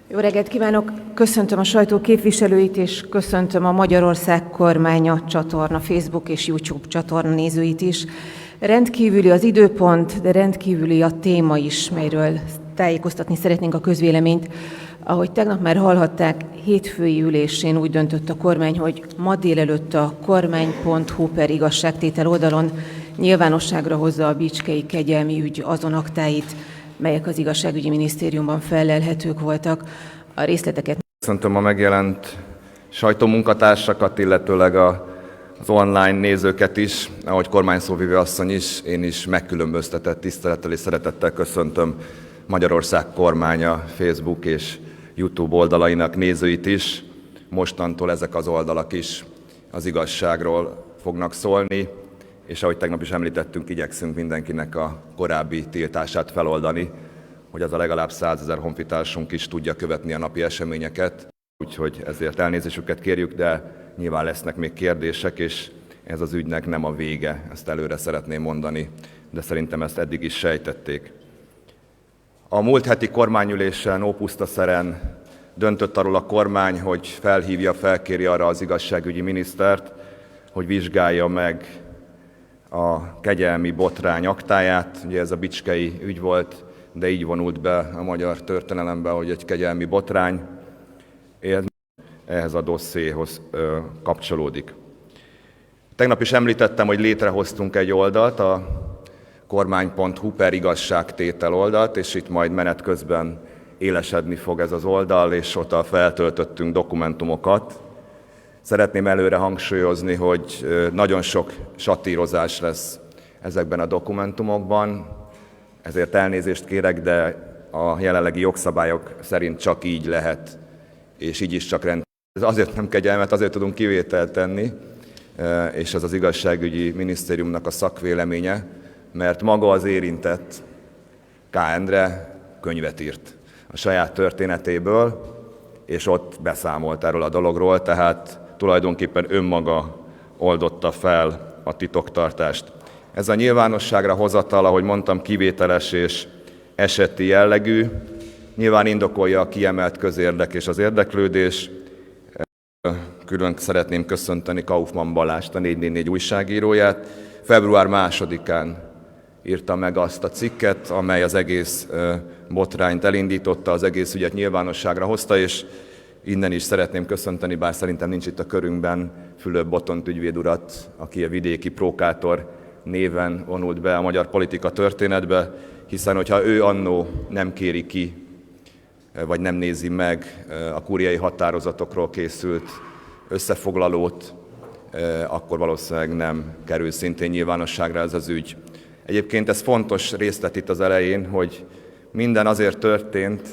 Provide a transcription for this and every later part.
Jó reggelt kívánok! Köszöntöm a sajtó képviselőit, és köszöntöm a Magyarország Kormánya csatorna Facebook és YouTube csatorna nézőit is. Rendkívüli az időpont, de rendkívüli a téma is, melyről tájékoztatni szeretnénk a közvéleményt. Ahogy tegnap már hallhatták, hétfői ülésén úgy döntött a kormány, hogy ma délelőtt a kormány.hu/igazságtétel oldalon nyilvánosságra hozza a bicskei kegyelmi ügy azon aktáit, melyek az igazságügyi minisztériumban fellelhetők voltak. A részleteket... Köszöntöm a megjelent sajtómunkatársakat, illetőleg az online nézőket is, ahogy kormányszóvivő asszony is, én is megkülönböztetett tisztelettel és szeretettel köszöntöm Magyarország Kormánya Facebook és YouTube oldalainak nézőit is. Mostantól ezek az oldalak is az igazságról fognak szólni, és ahogy tegnap is említettünk, igyekszünk mindenkinek a korábbi tiltását feloldani, hogy az a legalább 100 000 honfitársunk is tudja követni a napi eseményeket. Úgyhogy ezért elnézésüket kérjük, de nyilván lesznek még kérdések, és ez az ügynek nem a vége, ezt előre szeretném mondani, de szerintem ezt eddig is sejtették. A múlt heti kormányülésen ópusztaszeren döntött arról a kormány, hogy felkéri arra az igazságügyi minisztert, hogy vizsgálja meg a kegyelmi botrány aktáját. Ugye ez a bicskei ügy volt, de így vonult be a magyar történelembe, hogy egy kegyelmi botrány ehhez a dossziéhoz kapcsolódik. Tegnap is említettem, hogy létrehoztunk egy oldalt, a kormány.hu/igazságtétel oldalt, és itt majd menet közben élesedni fog ez az oldal, és ott feltöltöttünk dokumentumokat. Szeretném előre hangsúlyozni, hogy nagyon sok satírozás lesz ezekben a dokumentumokban, ezért elnézést kérek, de a jelenlegi jogszabályok szerint csak így lehet, és így is csak rendben. Ez azért nem kegyelmet, azért tudunk kivételt tenni, és ez az igazságügyi minisztériumnak a szakvéleménye, mert maga az érintett, K. Endre könyvet írt a saját történetéből, és ott beszámolt erről a dologról, tehát tulajdonképpen önmaga oldotta fel a titoktartást. Ez a nyilvánosságra hozatal, ahogy mondtam, kivételes és eseti jellegű, nyilván indokolja a kiemelt közérdek és az érdeklődés. Külön szeretném köszönteni Kaufmann Balást, a 444 újságíróját. Február 2-án írta meg azt a cikket, amely az egész botrányt elindította, az egész ügyet nyilvánosságra hozta, és innen is szeretném köszönteni, bár szerintem nincs itt a körünkben, Fülöp Botont ügyvéd urat, aki a vidéki prókátor néven vonult be a magyar politika történetbe, hiszen hogyha ő annó nem kéri ki, vagy nem nézi meg a kúriai határozatokról készült összefoglalót, akkor valószínűleg nem kerül szintén nyilvánosságra ez az ügy. Egyébként ez fontos részlet itt az elején, hogy minden azért történt,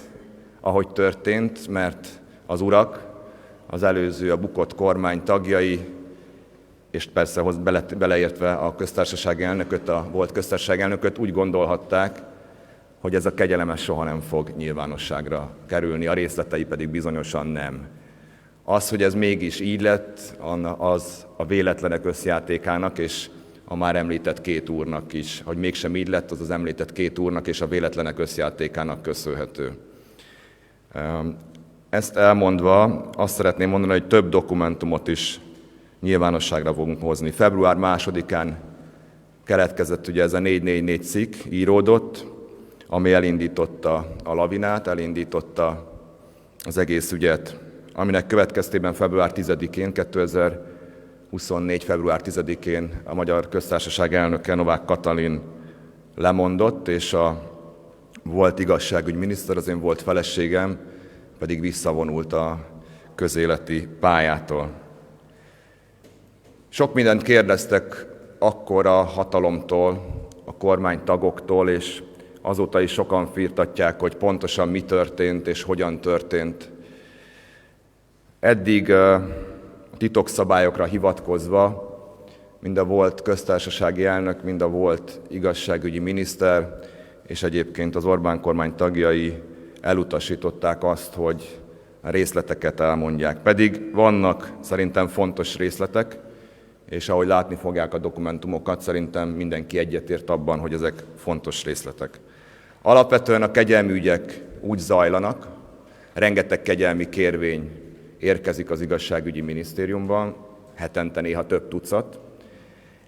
ahogy történt, mert az urak, az előző, a bukott kormány tagjai, és persze beleértve a köztársasági elnököt, a volt köztársasági elnököt úgy gondolhatták, hogy ez a kegyelem soha nem fog nyilvánosságra kerülni, a részletei pedig bizonyosan nem. Az, hogy ez mégis így lett, az a véletlenek összjátékának és a már említett két úrnak is. Hogy mégsem így lett, az említett két úrnak és a véletlenek összjátékának köszönhető. Ezt elmondva azt szeretném mondani, hogy több dokumentumot is nyilvánosságra fogunk hozni. Február 2-án keletkezett ugye ez a 444 cikk, íródott, ami elindította a lavinát, elindította az egész ügyet, aminek következtében február 10-én, 2024. február 10-én a Magyar Köztársaság elnöke Novák Katalin lemondott, és a volt igazságügyminiszter, az én volt feleségem, pedig visszavonult a közéleti pályától. Sok mindent kérdeztek akkor a hatalomtól, a kormánytagoktól, és azóta is sokan firtatják, hogy pontosan mi történt és hogyan történt. Eddig titokszabályokra hivatkozva mind a volt köztársasági elnök, mind a volt igazságügyi miniszter, és egyébként az Orbán kormány tagjai elutasították azt, hogy a részleteket elmondják. Pedig vannak szerintem fontos részletek, és ahogy látni fogják a dokumentumokat, szerintem mindenki egyetért abban, hogy ezek fontos részletek. Alapvetően a kegyelmi ügyek úgy zajlanak, Rengeteg kegyelmi kérvény érkezik az igazságügyi minisztériumban, hetente néha több tucat.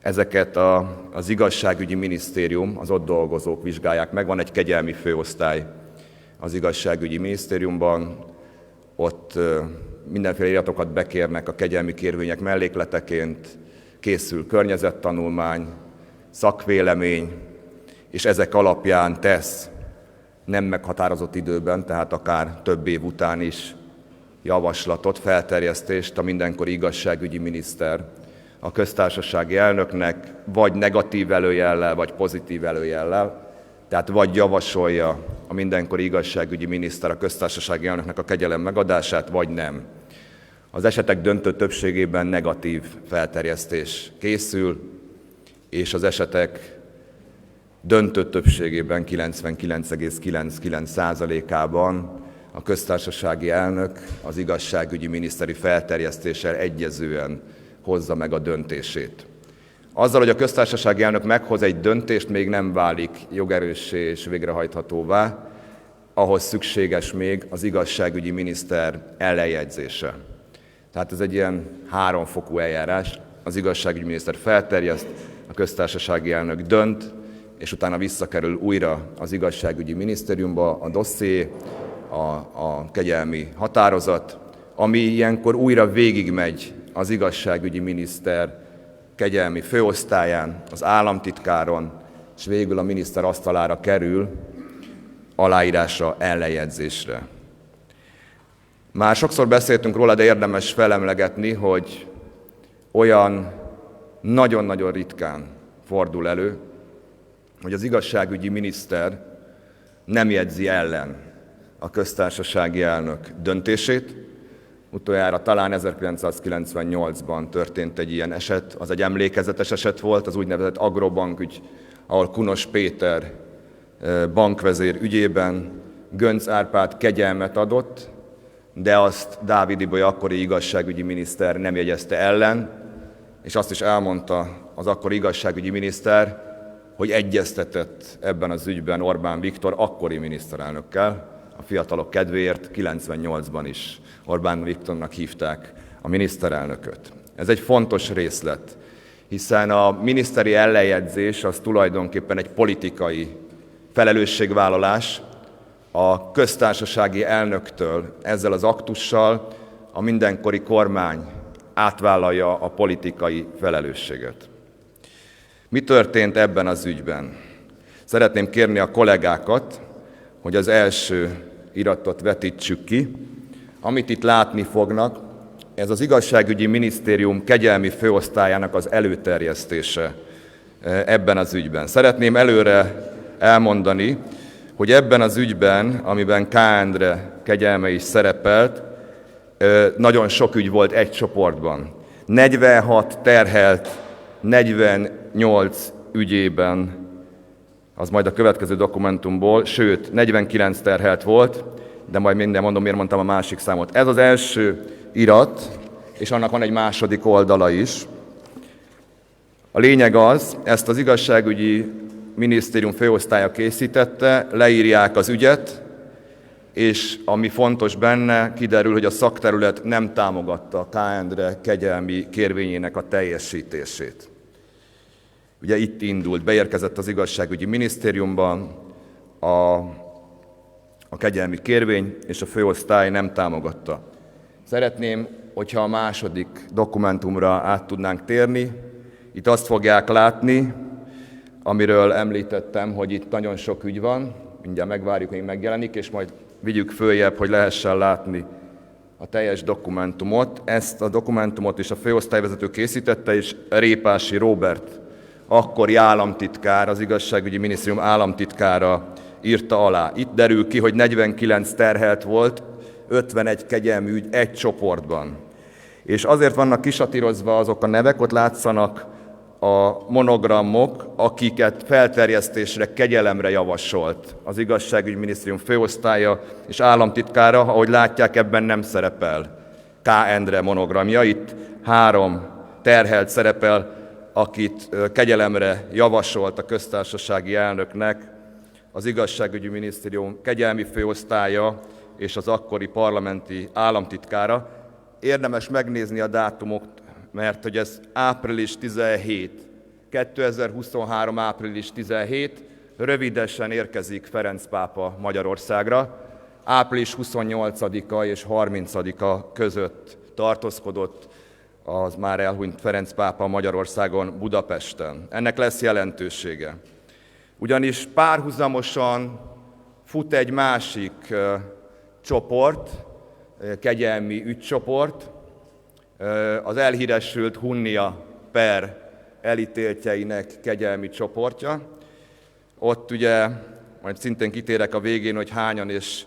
Ezeket az igazságügyi minisztérium, az ott dolgozók vizsgálják meg. Van egy kegyelmi főosztály az igazságügyi minisztériumban, ott mindenféle iratokat bekérnek a kegyelmi kérvények mellékleteként, készül környezettanulmány, szakvélemény, és ezek alapján tesz nem meghatározott időben, tehát akár több év után is javaslatot, felterjesztést a mindenkori igazságügyi miniszter a köztársasági elnöknek, vagy negatív előjellel, vagy pozitív előjellel. Tehát vagy javasolja a mindenkori igazságügyi miniszter a köztársasági elnöknek a kegyelem megadását, vagy nem. Az esetek döntő többségében negatív felterjesztés készül, és az esetek döntő többségében, 99,99%-ában a köztársasági elnök az igazságügyi miniszteri felterjesztéssel egyezően hozza meg a döntését. Azzal, hogy a köztársasági elnök meghoz egy döntést, még nem válik jogerőssé és végrehajthatóvá, ahhoz szükséges még az igazságügyi miniszter ellenjegyzése. Tehát ez egy ilyen háromfokú eljárás. Az igazságügyi miniszter felterjeszt, a köztársasági elnök dönt, és utána visszakerül újra az igazságügyi minisztériumba a dosszié, a kegyelmi határozat, ami ilyenkor újra végigmegy az igazságügyi miniszter kegyelmi főosztályán, az államtitkáron, és végül a miniszter asztalára kerül aláírásra, ellenjegyzésre. Már sokszor beszéltünk róla, de érdemes felemlegetni, hogy olyan nagyon-nagyon ritkán fordul elő, hogy az igazságügyi miniszter nem jegyzi ellen a köztársasági elnök döntését. Utoljára talán 1998-ban történt egy ilyen eset, az egy emlékezetes eset volt, az úgynevezett Agrobank ügy, ahol Kunos Péter bankvezér ügyében Göncz Árpád kegyelmet adott, de azt Dávid Iboly akkori igazságügyi miniszter nem jegyezte ellen, és azt is elmondta az akkori igazságügyi miniszter, hogy egyeztetett ebben az ügyben Orbán Viktor akkori miniszterelnökkel, a fiatalok kedvéért 98-ban is Orbán Viktornak hívták a miniszterelnököt. Ez egy fontos részlet, hiszen a miniszteri ellenjegyzés az tulajdonképpen egy politikai felelősségvállalás a köztársasági elnöktől. Ezzel az aktussal a mindenkori kormány átvállalja a politikai felelősséget. Mi történt ebben az ügyben? Szeretném kérni a kollégákat, hogy az első iratot vetítsük ki. Amit itt látni fognak, ez az igazságügyi minisztérium kegyelmi főosztályának az előterjesztése ebben az ügyben. Szeretném előre elmondani, hogy ebben az ügyben, amiben K. Endre kegyelme is szerepelt, nagyon sok ügy volt egy csoportban. 46 terhelt, 48 ügyében, az majd a következő dokumentumból, sőt, 49 terhelt volt, de majd minden mondom, miért mondtam a másik számot. Ez az első irat, és annak van egy második oldala is. A lényeg az, ezt az igazságügyi minisztérium főosztálya készítette, leírják az ügyet, és ami fontos benne, kiderül, hogy a szakterület nem támogatta K. Endre kegyelmi kérvényének a teljesítését. Ugye itt indult, beérkezett az igazságügyi minisztériumban a kegyelmi kérvény, és a főosztály nem támogatta. Szeretném, hogyha a második dokumentumra át tudnánk térni. Itt azt fogják látni, amiről említettem, hogy itt nagyon sok ügy van, mindjárt megvárjuk, még megjelenik, és majd vigyük följebb, hogy lehessen látni a teljes dokumentumot. Ezt a dokumentumot is a főosztályvezető készítette, és Répási Róbert, akkori államtitkár, az igazságügyi minisztérium államtitkára írta alá. Itt derül ki, hogy 49 terhelt volt, 51 kegyelmi ügy egy csoportban. És azért vannak kisatírozva azok a nevek, ott látszanak a monogramok, akiket felterjesztésre, kegyelemre javasolt az igazságügyi minisztérium főosztálya és államtitkára. Ahogy látják, ebben nem szerepel K. Endre monogramja. Itt 3 terhelt szerepel, akit kegyelemre javasolt a köztársasági elnöknek az igazságügyi minisztérium kegyelmi főosztálya és az akkori parlamenti államtitkára. Érdemes megnézni a dátumot, mert hogy ez április 17, 2023. április 17, rövidesen érkezik Ferenc pápa Magyarországra. Április 28-a és 30-a között tartózkodott az már elhunyt Ferenc pápa Magyarországon, Budapesten. Ennek lesz jelentősége. Ugyanis párhuzamosan fut egy másik csoport, kegyelmi ügycsoport, az elhíresült Hunnia per elítéltjeinek kegyelmi csoportja. Ott ugye, majd szintén kitérek a végén, hogy hányan és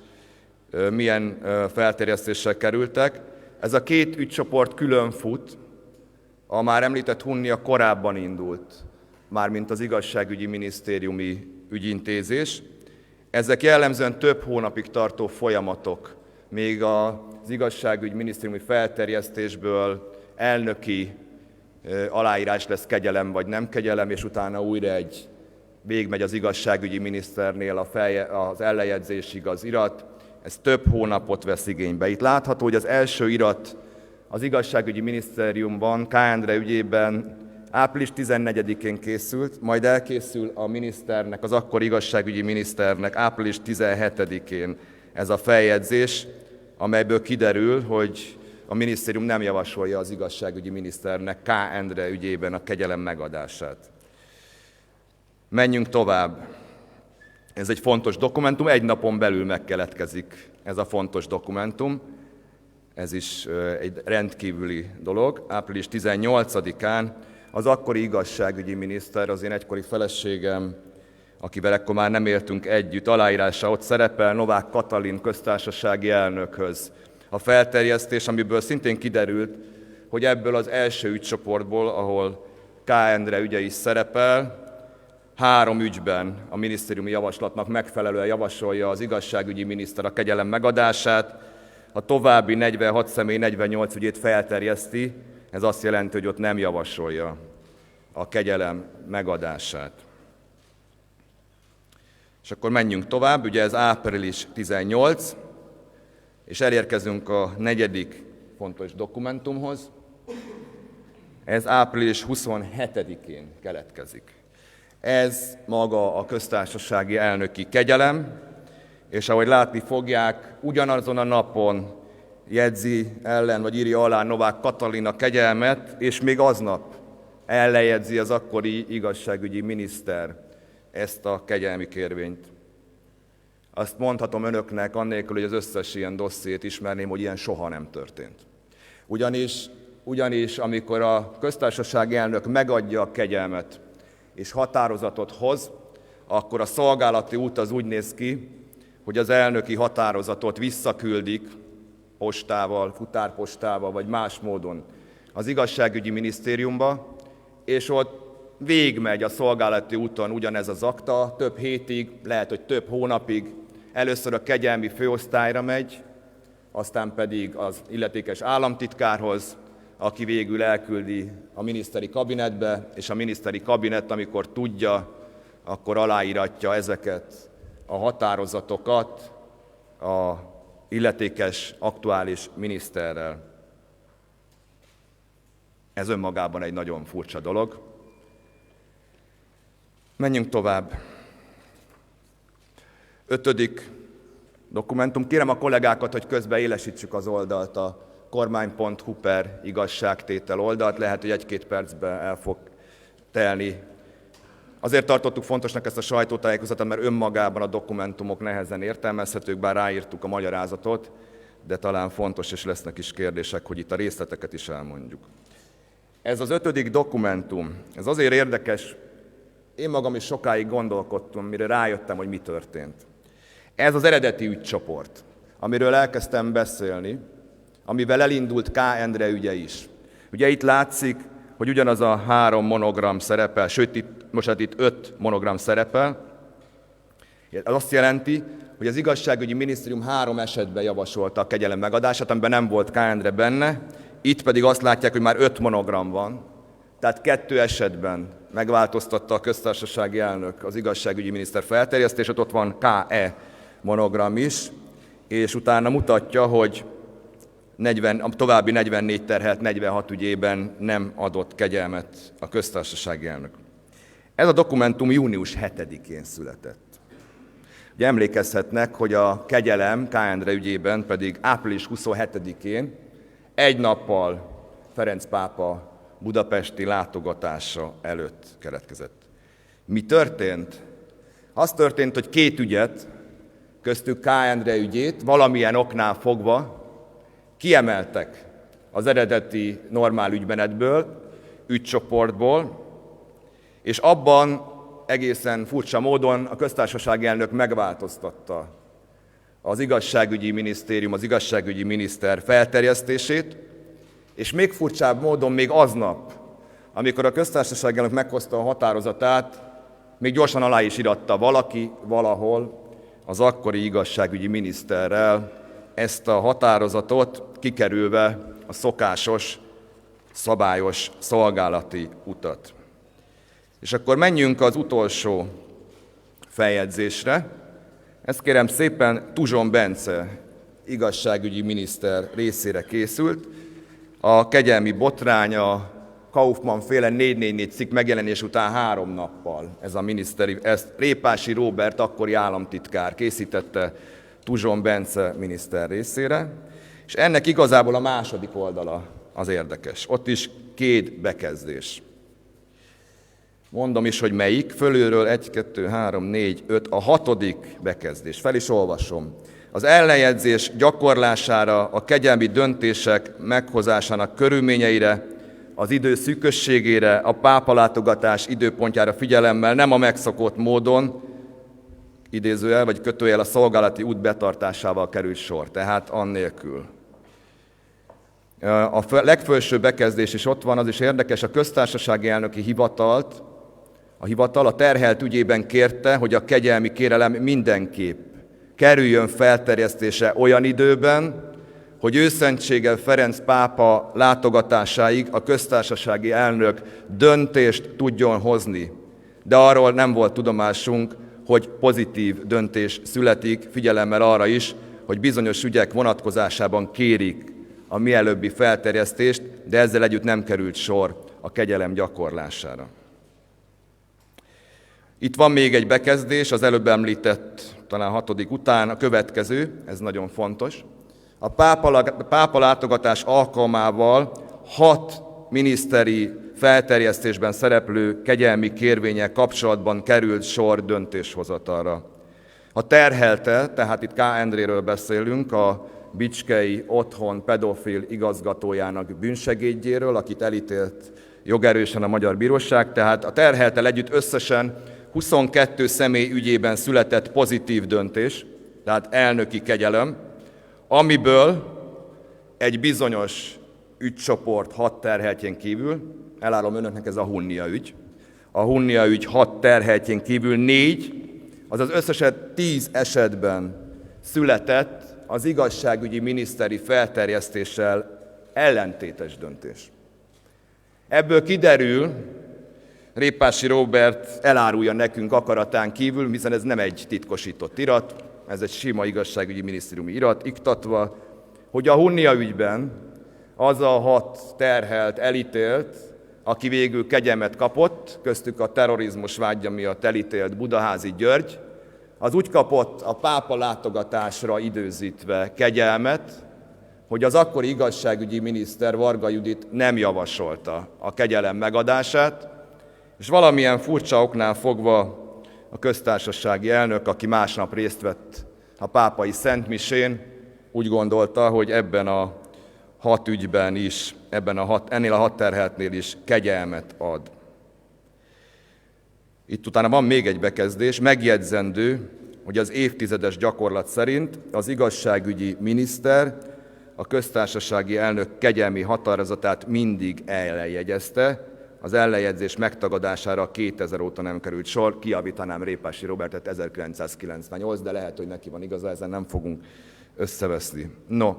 milyen felterjesztésre kerültek. Ez a két ügycsoport külön fut, a már említett Hunnia korábban indult, mármint az igazságügyi minisztériumi ügyintézés. Ezek jellemzően több hónapig tartó folyamatok, még az igazságügyi minisztériumi felterjesztésből elnöki aláírás lesz, kegyelem vagy nem kegyelem, és utána újra végigmegy az igazságügyi miniszternél az ellenjegyzésig az irat. Ez több hónapot vesz igénybe. Itt látható, hogy az első irat az igazságügyi minisztériumban, K. Endre ügyében április 14-én készült, majd elkészül a miniszternek, az akkori igazságügyi miniszternek április 17-én ez a feljegyzés, amelyből kiderül, hogy a minisztérium nem javasolja az igazságügyi miniszternek K. Endre ügyében a kegyelem megadását. Menjünk tovább. Ez egy fontos dokumentum, egy napon belül megkeletkezik ez a fontos dokumentum. Ez is egy rendkívüli dolog. Április 18-án az akkori igazságügyi miniszter, az én egykori feleségem, akivel ekkor már nem éltünk együtt, aláírása ott szerepel Novák Katalin köztársasági elnökhöz. A felterjesztés, amiből szintén kiderült, hogy ebből az első ügycsoportból, ahol K. Endre ügye is szerepel, 3 ügyben a minisztériumi javaslatnak megfelelően javasolja az igazságügyi miniszter a kegyelem megadását, a további 46 személy 48 ügyét felterjeszti, ez azt jelenti, hogy ott nem javasolja a kegyelem megadását. És akkor menjünk tovább, ugye ez április 18, és elérkezünk a 4. fontos dokumentumhoz. Ez április 27-én keletkezik. Ez maga a köztársasági elnöki kegyelem, és ahogy látni fogják, ugyanazon a napon jegyzi ellen, vagy írja alá Novák Katalin a kegyelmet, és még aznap ellenjegyzi az akkori igazságügyi miniszter ezt a kegyelmi kérvényt. Azt mondhatom önöknek, annélkül, hogy az összes ilyen dossziét ismerném, hogy ilyen soha nem történt. Ugyanis amikor a köztársasági elnök megadja a kegyelmet, és határozatot hoz, akkor a szolgálati út az úgy néz ki, hogy az elnöki határozatot visszaküldik postával, futárpostával, vagy más módon az igazságügyi minisztériumba, és ott végigmegy a szolgálati úton ugyanez az akta, több hétig, lehet, hogy több hónapig. Először a kegyelmi főosztályra megy, aztán pedig az illetékes államtitkárhoz, aki végül elküldi a miniszteri kabinetbe, és a miniszteri kabinet, amikor tudja, akkor aláíratja ezeket a határozatokat a illetékes aktuális miniszterrel. Ez önmagában egy nagyon furcsa dolog. Menjünk tovább. 5. dokumentum. Kérem a kollégákat, hogy közben élesítsük az oldalt, a kormány.hu per igazságtétel oldalt. Lehet, hogy 1-2 percben el fog telni. Azért tartottuk fontosnak ezt a sajtótájékozatot, mert önmagában a dokumentumok nehezen értelmezhetők, bár ráírtuk a magyarázatot, de talán fontos, és lesznek is kérdések, hogy itt a részleteket is elmondjuk. Ez az 5. dokumentum, ez azért érdekes, én magam is sokáig gondolkodtam, mire rájöttem, hogy mi történt. Ez az eredeti ügycsoport, amiről elkezdtem beszélni, amivel elindult K. Endre ügye is. Ugye itt látszik, hogy ugyanaz a 3 monogram szerepel, sőt, itt 5 monogram szerepel. Ez azt jelenti, hogy az igazságügyi minisztérium 3 esetben javasolta a kegyelem megadását, amiben nem volt K. Endre benne, itt pedig azt látják, hogy már 5 monogram van. Tehát 2 esetben megváltoztatta a köztársasági elnök az igazságügyi miniszter felterjesztését, ott van K.E. monogram is, és utána mutatja, hogy a további 44 terhelt 46 ügyében nem adott kegyelmet a köztársasági elnök. Ez a dokumentum június 7-én született. Ugye emlékezhetnek, hogy a kegyelem K. Endre ügyében pedig április 27-én, egy nappal Ferenc pápa budapesti látogatása előtt keletkezett. Mi történt? Az történt, hogy 2 ügyet, köztük K. Endre ügyét valamilyen oknál fogva kiemeltek az eredeti normál ügymenetből, ügycsoportból, és abban egészen furcsa módon a köztársasági elnök megváltoztatta az igazságügyi minisztérium, az igazságügyi miniszter felterjesztését, és még furcsább módon még aznap, amikor a köztársasági elnök meghozta a határozatát, még gyorsan alá is iratta valaki valahol az akkori igazságügyi miniszterrel ezt a határozatot, kikerülve a szokásos, szabályos szolgálati utat. És akkor menjünk az utolsó feljegyzésre. Ez kérem szépen Tuzson Bence igazságügyi miniszter részére készült. A kegyelmi botrány, a Kaufmann-féle 444 cikk megjelenés után 3 nappal ezt Répási Róbert, akkori államtitkár készítette Tuzson Bence miniszter részére, és ennek igazából a második oldala az érdekes. Ott is 2 bekezdés. Mondom is, hogy melyik, fölülről 1, 2, 3, 4, 5, a 6. bekezdés. Fel is olvasom. Az ellenjegyzés gyakorlására, a kegyelmi döntések meghozásának körülményeire, az idő szűkösségére, a pápalátogatás időpontjára figyelemmel nem a megszokott módon, idézőjel vagy kötőjel a szolgálati út betartásával került sor, tehát annélkül. A legfelső bekezdés is ott van, az is érdekes, a köztársasági elnöki hivatal a terhelt ügyében kérte, hogy a kegyelmi kérelem mindenképp kerüljön felterjesztése olyan időben, hogy őszentsége Ferenc pápa látogatásáig a köztársasági elnök döntést tudjon hozni. De arról nem volt tudomásunk, hogy pozitív döntés születik, figyelemmel arra is, hogy bizonyos ügyek vonatkozásában kérik a mielőbbi felterjesztést, de ezzel együtt nem került sor a kegyelem gyakorlására. Itt van még egy bekezdés, az előbb említett, talán 6. után, a következő, ez nagyon fontos. A pápa látogatás alkalmával 6 miniszteri felterjesztésben szereplő kegyelmi kérvénnyel kapcsolatban került sor döntéshozatalra. A terhelte, tehát itt K. Endréről beszélünk, a bicskei otthon pedofil igazgatójának bűnsegédjéről, akit elítélt jogerősen a Magyar Bíróság, tehát a terheltel együtt összesen 22 személy ügyében született pozitív döntés, tehát elnöki kegyelem, amiből egy bizonyos ügycsoport 6 terheltjén kívül, elárulom önöknek, ez a Hunnia ügy. A Hunnia ügy 6 terheltjén kívül 4, azaz összesen 10 esetben született az igazságügyi miniszteri felterjesztéssel ellentétes döntés. Ebből kiderül, Répási Róbert elárulja nekünk akaratán kívül, hiszen ez nem egy titkosított irat, ez egy sima igazságügyi minisztériumi irat, iktatva, hogy a Hunnia ügyben az a 6 terhelt, elítélt, aki végül kegyelmet kapott, köztük a terrorizmus vágya miatt elítélt Budaházy György, az úgy kapott a pápa látogatásra időzítve kegyelmet, hogy az akkori igazságügyi miniszter Varga Judit nem javasolta a kegyelem megadását, és valamilyen furcsa oknál fogva a köztársasági elnök, aki másnap részt vett a pápai szentmisén, úgy gondolta, hogy ebben a 6 ügyben is, ennél a 6 terheltnél is kegyelmet ad. Itt utána van még egy bekezdés, megjegyzendő, hogy az évtizedes gyakorlat szerint az igazságügyi miniszter a köztársasági elnök kegyelmi határozatát mindig ellenjegyezte, az ellenjegyzés megtagadására 2000 óta nem került sor, kijavítanám Répási Róbertet 1998, de lehet, hogy neki van igaza, ezen nem fogunk összeveszni. No,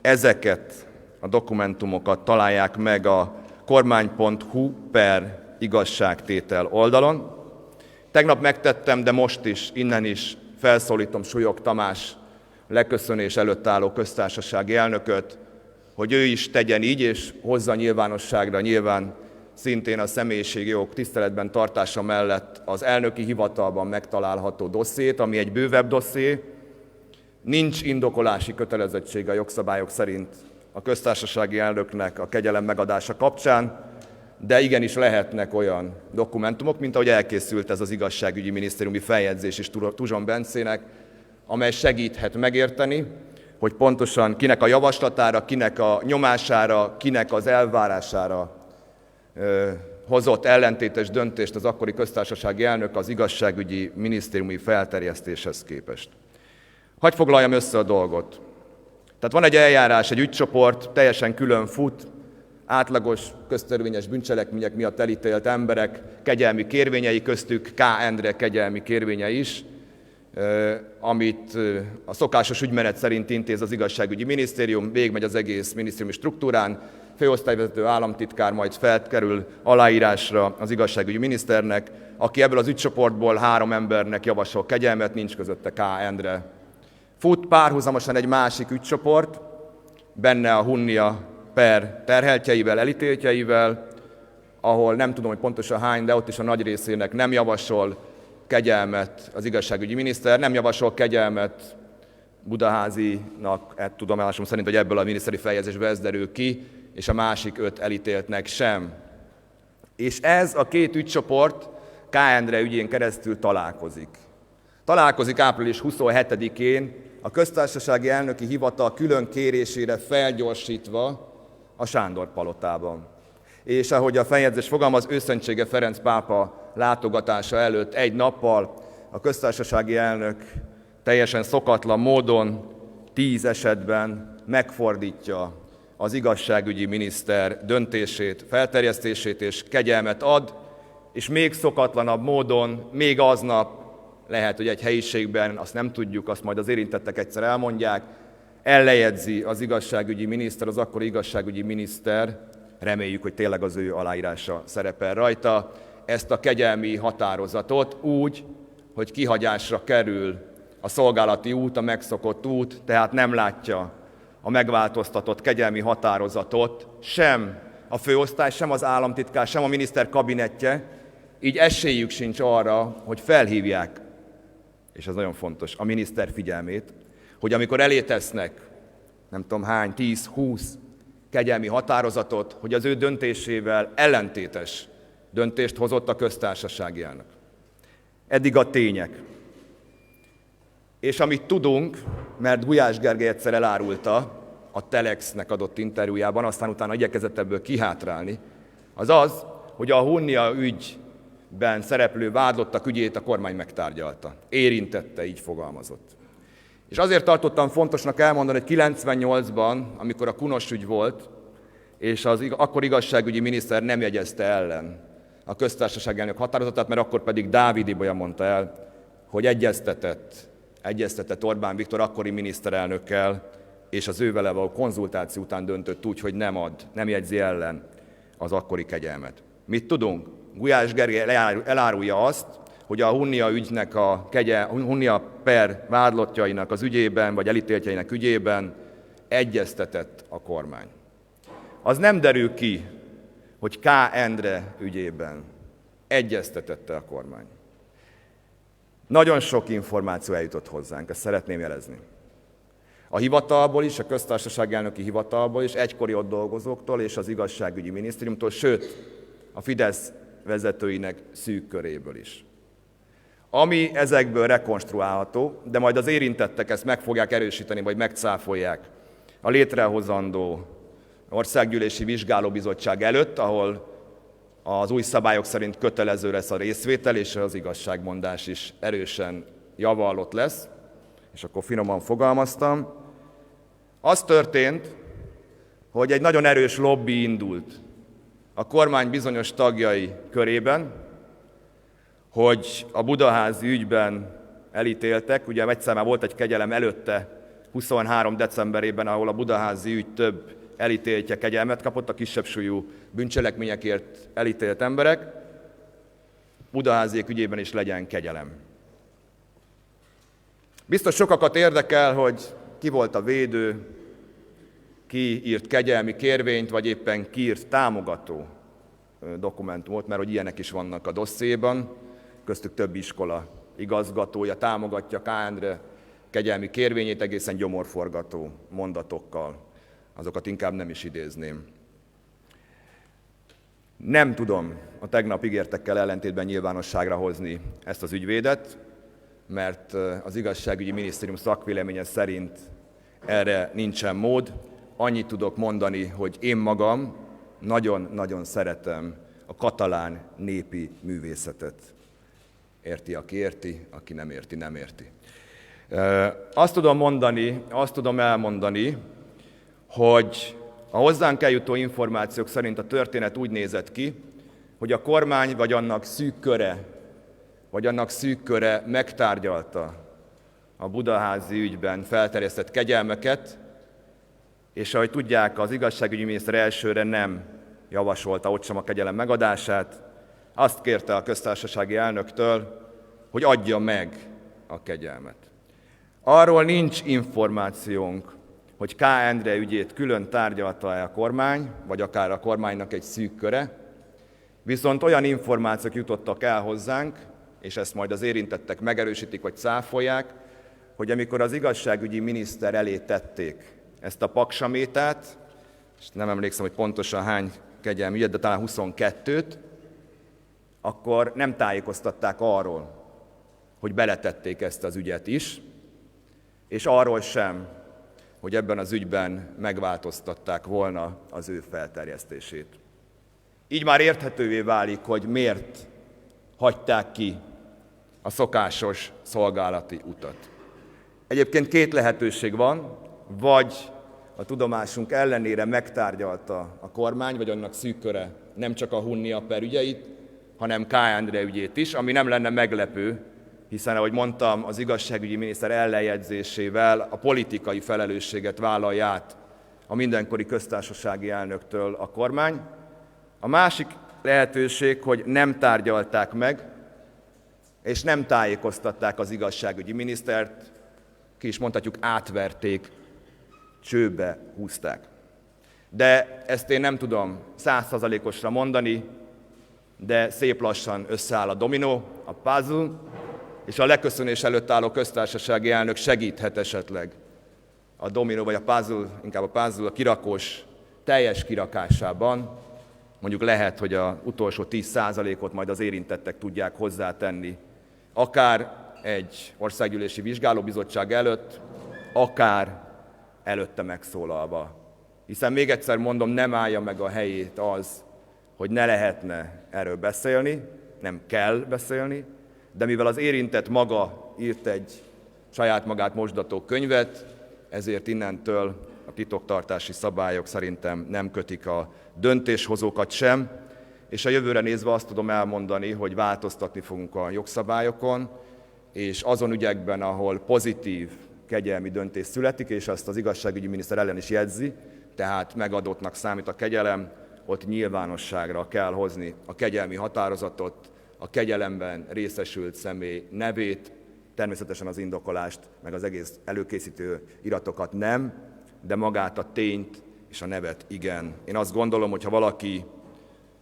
ezeket a dokumentumokat találják meg a kormány.hu/igazságtétel oldalon. Tegnap megtettem, de most is, innen is felszólítom Súlyog Tamás leköszönés előtt álló köztársasági elnököt, hogy ő is tegyen így, és hozza nyilvánosságra nyilván szintén a személyiségi jogok tiszteletben tartása mellett az elnöki hivatalban megtalálható dossziét, ami egy bővebb dosszié. Nincs indokolási kötelezettsége a jogszabályok szerint a köztársasági elnöknek a kegyelem megadása kapcsán, de igenis lehetnek olyan dokumentumok, mint ahogy elkészült ez az igazságügyi minisztériumi feljegyzés is Tuzson Bencének, amely segíthet megérteni, hogy pontosan kinek a javaslatára, kinek a nyomására, kinek az elvárására hozott ellentétes döntést az akkori köztársasági elnök az igazságügyi minisztériumi felterjesztéshez képest. Hadd foglaljam össze a dolgot. Tehát van egy eljárás, egy ügycsoport, teljesen külön fut, átlagos köztörvényes bűncselekmények miatt elítélt emberek kegyelmi kérvényei, köztük K. Endre kegyelmi kérvénye is, amit a szokásos ügymenet szerint intéz az igazságügyi minisztérium, végigmegy az egész minisztériumi struktúrán, főosztályvezető államtitkár majd felkerül aláírásra az igazságügyi miniszternek, aki ebből az ügycsoportból 3 embernek javasol kegyelmet, nincs közötte K. Endre. Fut párhuzamosan egy másik ügycsoport, benne a Hunnia per terheltjeivel, elítéltjeivel, ahol nem tudom, hogy pontosan hány, de ott is a nagy részének nem javasol kegyelmet az igazságügyi miniszter, nem javasol kegyelmet Budaházinak, tudomásom szerint, hogy ebből a miniszteri feljegyzésből ez derül ki, és a másik 5 elítéltnek sem. És ez a 2 ügycsoport K. Endre ügyén keresztül találkozik. Találkozik április 27-én a köztársasági elnöki hivatal külön kérésére felgyorsítva a Sándor-palotában. És ahogy a feljegyzés fogalmaz, Őszentsége Ferenc pápa látogatása előtt egy nappal a köztársasági elnök teljesen szokatlan módon 10 esetben megfordítja az igazságügyi miniszter döntését, felterjesztését és kegyelmet ad, és még szokatlanabb módon, még aznap, lehet, hogy egy helyiségben, azt nem tudjuk, azt majd az érintettek egyszer elmondják, ellejegyzi az igazságügyi miniszter, az akkori igazságügyi miniszter, reméljük, hogy tényleg az ő aláírása szerepel rajta, ezt a kegyelmi határozatot úgy, hogy kihagyásra kerül a szolgálati út, a megszokott út, tehát nem látja a megváltoztatott kegyelmi határozatot sem a főosztály, sem az államtitkár, sem a miniszter kabinetje, így esélyük sincs arra, hogy felhívják, és ez nagyon fontos, a miniszter figyelmét, hogy amikor elé tesznek, nem tudom hány, 10-20 kegyelmi határozatot, hogy az ő döntésével ellentétes döntést hozott a köztársasági elnök. Eddig a tények. És amit tudunk, mert Gulyás Gergely egyszer elárulta a Telexnek adott interjújában, aztán utána igyekezett ebből kihátrálni, az az, hogy a Hunnia ügyben szereplő vádlottak ügyét a kormány megtárgyalta. Érintette, így fogalmazott. És azért tartottam fontosnak elmondani, hogy 98-ban, amikor a Kunos ügy volt, és az akkor igazságügyi miniszter nem jegyezte ellen a köztársasági elnök határozatát, mert akkor pedig Dávid Ibolya mondta el, hogy egyeztetett Orbán Viktor akkori miniszterelnökkel, és az ővele való konzultáció után döntött úgy, hogy nem jegyzi ellen az akkori kegyelmet. Mit tudunk? Gulyás Gergely elárulja azt, hogy a Hunnia ügynek Hunnia per vádlottjainak az ügyében, vagy elítéltjeinek ügyében egyeztetett a kormány. Az nem derül ki, hogy K. Endre ügyében egyeztetette a kormány. Nagyon sok információ eljutott hozzánk, ezt szeretném jelezni. A hivatalból is, a köztársasági elnöki hivatalból is, egykori ott dolgozóktól és az igazságügyi minisztériumtól, sőt, a Fidesz vezetőinek szűk köréből is. Ami ezekből rekonstruálható, de majd az érintettek ezt meg fogják erősíteni, vagy megcáfolják a létrehozandó országgyűlési vizsgálóbizottság előtt, ahol az új szabályok szerint kötelező lesz a részvétel, és az igazságmondás is erősen javallott lesz, és akkor finoman fogalmaztam. Az történt, hogy egy nagyon erős lobby indult a kormány bizonyos tagjai körében, hogy a budaházi ügyben elítéltek, ugye egyszer már volt egy kegyelem előtte, 23. decemberében, ahol a budaházi ügy több elítéltje kegyelmet kapott, a kisebb súlyú bűncselekményekért elítélt emberek, budaháziék ügyében is legyen kegyelem. Biztos sokakat érdekel, hogy ki volt a védő, ki írt kegyelmi kérvényt, vagy éppen ki írt támogató dokumentumot, mert hogy ilyenek is vannak a dossziéban, köztük több iskola igazgatója támogatja K. Endre kegyelmi kérvényét egészen gyomorforgató mondatokkal. Azokat inkább nem is idézném. Nem tudom a tegnap ígértekkel ellentétben nyilvánosságra hozni ezt az ügyvédet, mert az igazságügyi minisztérium szakvéleménye szerint erre nincsen mód. Annyit tudok mondani, hogy én magam nagyon-nagyon szeretem a katalán népi művészetet. Érti, aki érti, aki nem érti, nem érti. Azt tudom elmondani, hogy a hozzánk eljutó információk szerint a történet úgy nézett ki, hogy a kormány vagy annak szűk köre megtárgyalta a budaházi ügyben felterjesztett kegyelmeket, és ahogy tudják, az igazságügyi miniszter elsőre nem javasolta ott sem a kegyelem megadását, azt kérte a köztársasági elnöktől, hogy adja meg a kegyelmet. Arról nincs információnk, hogy K. Endre ügyét külön tárgyalta-e a kormány, vagy akár a kormánynak egy szűk köre, viszont olyan információk jutottak el hozzánk, és ezt majd az érintettek megerősítik vagy cáfolják, hogy amikor az igazságügyi miniszter elé tették ezt a paksamétát, és nem emlékszem, hogy pontosan hány kegyelmi ügyet, de talán 22-t, akkor nem tájékoztatták arról, hogy beletették ezt az ügyet is, és arról sem, hogy ebben az ügyben megváltoztatták volna az ő felterjesztését. Így már érthetővé válik, hogy miért hagyták ki a szokásos szolgálati utat. Egyébként két lehetőség van, vagy a tudomásunk ellenére megtárgyalta a kormány, vagy annak szűk köre nem csak a Hunnia per ügyeit, hanem K. Endre ügyét is, ami nem lenne meglepő, hiszen, ahogy mondtam, az igazságügyi miniszter ellenjegyzésével a politikai felelősséget vállalja át a mindenkori köztársasági elnöktől a kormány. A másik lehetőség, hogy nem tárgyalták meg, és nem tájékoztatták az igazságügyi minisztert, ki is mondhatjuk, átverték, csőbe húzták. De ezt én nem tudom 100%-osra mondani, de szép lassan összeáll a dominó, a puzzle, és a leköszönés előtt álló köztársasági elnök segíthet esetleg a dominó, vagy a puzzle, inkább a puzzle, a kirakós teljes kirakásában. Mondjuk lehet, hogy az utolsó 10%-ot majd az érintettek tudják hozzátenni, akár egy országgyűlési vizsgálóbizottság előtt, akár előtte megszólalva. Hiszen még egyszer mondom, nem állja meg a helyét az, hogy ne lehetne erről beszélni, nem kell beszélni, de mivel az érintett maga írt egy saját magát mosdató könyvet, ezért innentől a titoktartási szabályok szerintem nem kötik a döntéshozókat sem, és a jövőre nézve azt tudom elmondani, hogy változtatni fogunk a jogszabályokon, és azon ügyekben, ahol pozitív kegyelmi döntés születik, és azt az igazságügyi miniszter ellen is jegyzi, tehát megadottnak számít a kegyelem, ott nyilvánosságra kell hozni a kegyelmi határozatot, a kegyelemben részesült személy nevét, természetesen az indokolást, meg az egész előkészítő iratokat nem, de magát a tényt és a nevet igen. Én azt gondolom, hogy ha valaki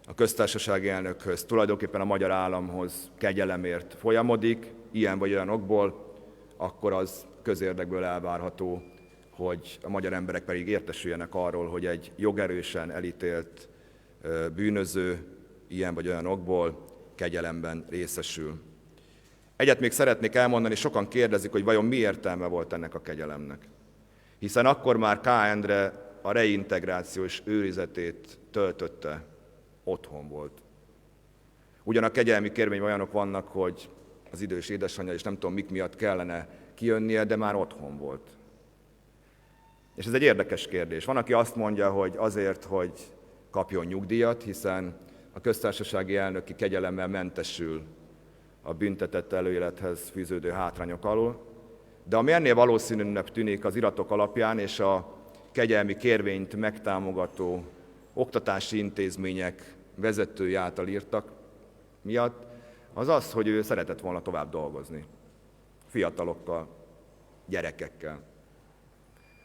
a köztársasági elnökhöz, tulajdonképpen a magyar államhoz kegyelemért folyamodik, ilyen vagy olyan okból, akkor az közérdekből elvárható, hogy a magyar emberek pedig értesüljenek arról, hogy egy jogerősen elítélt bűnöző ilyen vagy olyan okból kegyelemben részesül. Egyet még szeretnék elmondani, sokan kérdezik, hogy vajon mi értelme volt ennek a kegyelemnek. Hiszen akkor már K. Endre a reintegrációs őrizetét töltötte, otthon volt. Ugyan a kegyelmi kérvényben olyanok vannak, hogy az idős édesanyja és nem tudom mik miatt kellene kijönnie, de már otthon volt. És ez egy érdekes kérdés. Van, aki azt mondja, hogy azért, hogy kapjon nyugdíjat, hiszen a köztársasági elnöki kegyelemmel mentesül a büntetett előélethez fűződő hátrányok alól, de ami ennél valószínűnek tűnik az iratok alapján és a kegyelmi kérvényt megtámogató oktatási intézmények vezetői által írtak miatt, az az, hogy ő szeretett volna tovább dolgozni. Fiatalokkal, gyerekekkel.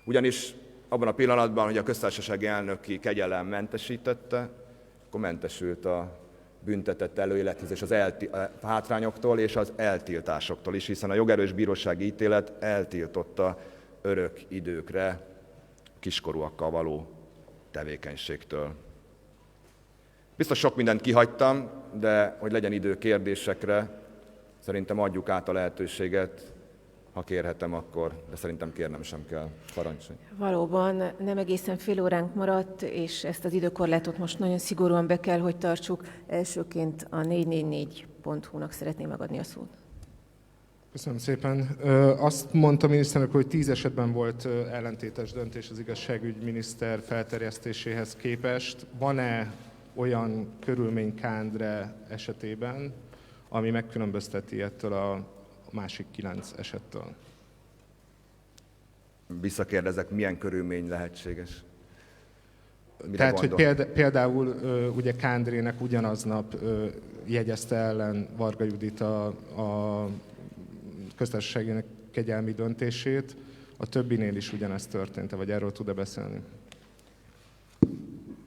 Ugyanis abban a pillanatban, hogy a köztársasági elnöki kegyelem mentesítette, akkor mentesült a büntetett előélethez és a hátrányoktól és az eltiltásoktól is, hiszen a jogerős bírósági ítélet eltiltotta örök időkre kiskorúakkal való tevékenységtől. Biztos sok mindent kihagytam, de hogy legyen idő kérdésekre, szerintem adjuk át a lehetőséget. Ha kérhetem, akkor, de szerintem kérnem sem kell. Parancsolj. Valóban nem egészen fél óránk maradt, és ezt az időkorlátot most nagyon szigorúan be kell, hogy tartsuk. Elsőként a 444.hu-nak szeretném megadni a szót. Köszönöm szépen. Azt mondta a miniszterelnök, hogy 10 esetben volt ellentétes döntés az igazságügyminiszter felterjesztéséhez képest. Van-e olyan körülmény K. Endre esetében, ami megkülönbözteti ettől a másik 9 esettől? Visszakérdezek, milyen körülmény lehetséges? Mire Tehát, gondol? hogy például ugye K. Endrének ugyanaznap jegyezte ellen Varga Judit a köztársasági kegyelmi döntését, a többinél is ugyanezt történt, vagy erről tud-e beszélni?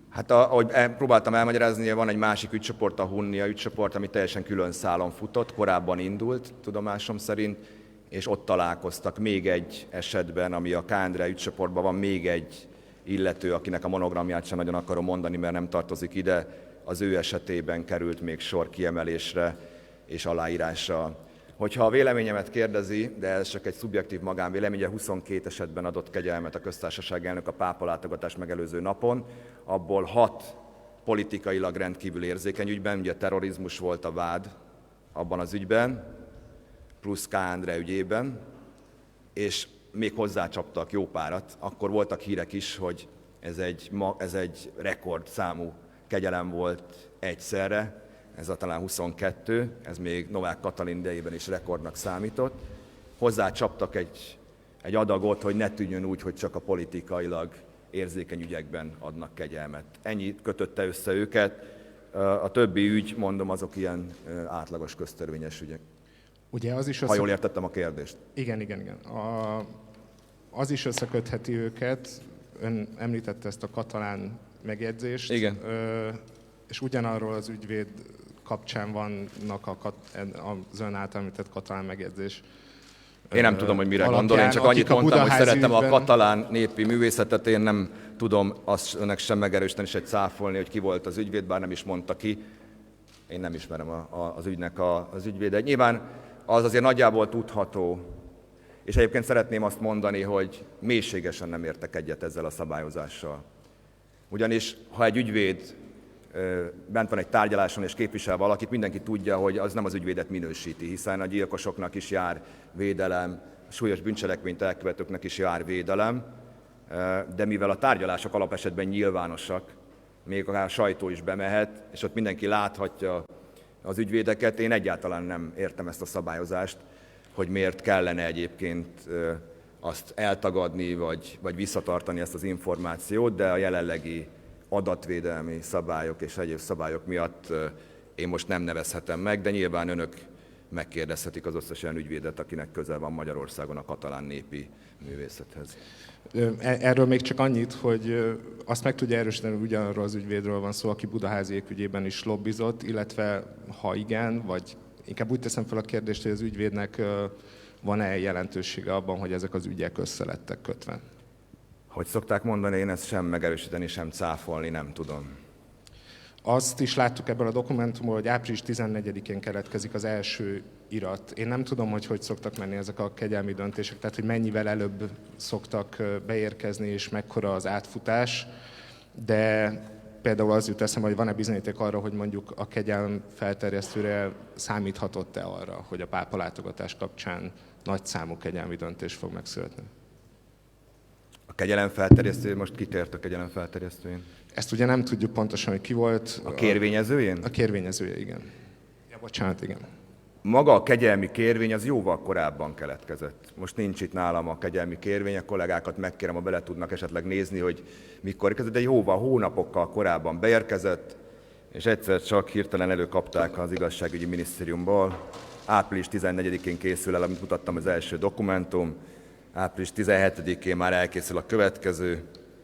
Hát ahogy próbáltam elmagyarázni, van egy másik ügycsoport, a Hunnia ügycsoport, ami teljesen külön szálon futott, korábban indult, tudomásom szerint, és ott találkoztak még egy esetben, ami a K. Endre ügycsoportban van, még egy illető, akinek a monogramját sem nagyon akarom mondani, mert nem tartozik ide, az ő esetében került még sor kiemelésre és aláírásra. Hogyha a véleményemet kérdezi, de ez csak egy szubjektív magánvéleménye, 22 esetben adott kegyelmet a köztársaság elnök a pápa látogatás megelőző napon, abból 6 politikailag rendkívül érzékeny ügyben, ugye terrorizmus volt a vád abban az ügyben, plusz K. Endre ügyében, és még hozzácsaptak jó párat. Akkor voltak hírek is, hogy ez egy rekordszámú kegyelem volt egyszerre, ez a talán 22, ez még Novák Katalin idejében is rekordnak számított. Hozzácsaptak egy adagot, hogy ne tűnjön úgy, hogy csak a politikailag érzékeny ügyekben adnak kegyelmet. Ennyi kötötte össze őket. A többi ügy, mondom, azok ilyen átlagos köztörvényes ügyek. Ugye az is ha jól értettem a kérdést. Igen. Az is összekötheti őket, ön említette ezt a katalán megjegyzést. Igen. És ugyanarról az ügyvéd kapcsán vannak az ön által említett katalán megjegyzés. Én nem tudom, hogy mire gondol, én csak annyit mondtam, hogy szeretem a katalán népi művészetet, én nem tudom azt önnek sem megerősíteni, se cáfolni, hogy ki volt az ügyvéd, bár nem is mondta ki. Én nem ismerem az ügynek az ügyvédet. Nyilván az azért nagyjából tudható, és egyébként szeretném azt mondani, hogy mélységesen nem értek egyet ezzel a szabályozással. Ugyanis, ha egy ügyvéd bent van egy tárgyaláson és képvisel valakit, mindenki tudja, hogy az nem az ügyvédet minősíti, hiszen a gyilkosoknak is jár védelem, a súlyos bűncselekményt elkövetőknek is jár védelem, de mivel a tárgyalások alapesetben nyilvánosak, még akár a sajtó is bemehet, és ott mindenki láthatja az ügyvédeket, én egyáltalán nem értem ezt a szabályozást, hogy miért kellene egyébként azt eltagadni, vagy visszatartani ezt az információt, de a jelenlegi adatvédelmi szabályok és egyéb szabályok miatt én most nem nevezhetem meg, de nyilván önök megkérdezhetik az összes olyan ügyvédet, akinek közel van Magyarországon a katalán népi művészethez. Erről még csak annyit, hogy azt meg tudja erősíteni, hogy ugyanarról az ügyvédről van szó, aki Budaháziék ügyében is lobbizott, illetve ha igen, vagy inkább úgy teszem fel a kérdést, hogy az ügyvédnek van-e jelentősége abban, hogy ezek az ügyek összelettek kötve? Hogy szokták mondani, én ezt sem megerősíteni, sem cáfolni nem tudom. Azt is láttuk ebből a dokumentumból, hogy április 14-én keletkezik az első irat. Én nem tudom, hogy szoktak menni ezek a kegyelmi döntések, tehát hogy mennyivel előbb szoktak beérkezni, és mekkora az átfutás, de például az jut eszembe, hogy van-e bizonyíték arra, hogy mondjuk a kegyelem felterjesztőre számíthatott-e arra, hogy a pápa látogatás kapcsán nagy számú kegyelmi döntés fog megszületni? A kegyelem felterjesztő, most kitért a kegyelem felterjesztőjén? Ezt ugye nem tudjuk pontosan, hogy ki volt. A kérvényezőjén? A kérvényezője, igen. Ja, bocsánat, igen. Maga a kegyelmi kérvény az jóval korábban keletkezett. Most nincs itt nálam a kegyelmi kérvény, a kollégákat megkérem, ha bele tudnak esetleg nézni, hogy mikor érkezett, de jóval, hónapokkal korábban beérkezett, és egyszer csak hirtelen előkapták az igazságügyi minisztériumból. Április 14-én készül el, amit mutattam, az első dokumentum. április 17-én már elkészül a következő,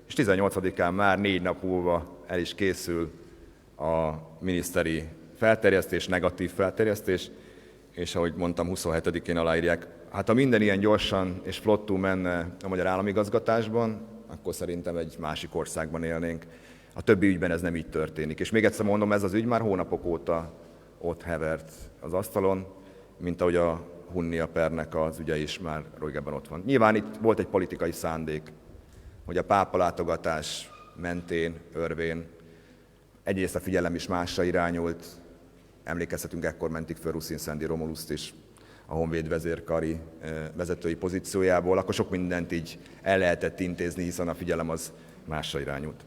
és 18-án már 4 nap múlva el is készül a miniszteri felterjesztés, negatív felterjesztés, és ahogy mondtam, 27-én aláírják. Hát ha minden ilyen gyorsan és flottul menne a magyar államigazgatásban, akkor szerintem egy másik országban élnénk. A többi ügyben ez nem így történik. És még egyszer mondom, ez az ügy már hónapok óta ott hevert az asztalon, mint ahogy a Hunnia pernek az ügye is már régebben ott van. Nyilván itt volt egy politikai szándék, hogy a pápa látogatás mentén, örvén egyrészt a figyelem is másra irányult. Emlékezhetünk, ekkor mentik föl Ruszin Szendi Romuluszt is a Honvéd vezérkari vezetői pozíciójából, akkor sok mindent így el lehetett intézni, hiszen a figyelem az másra irányult.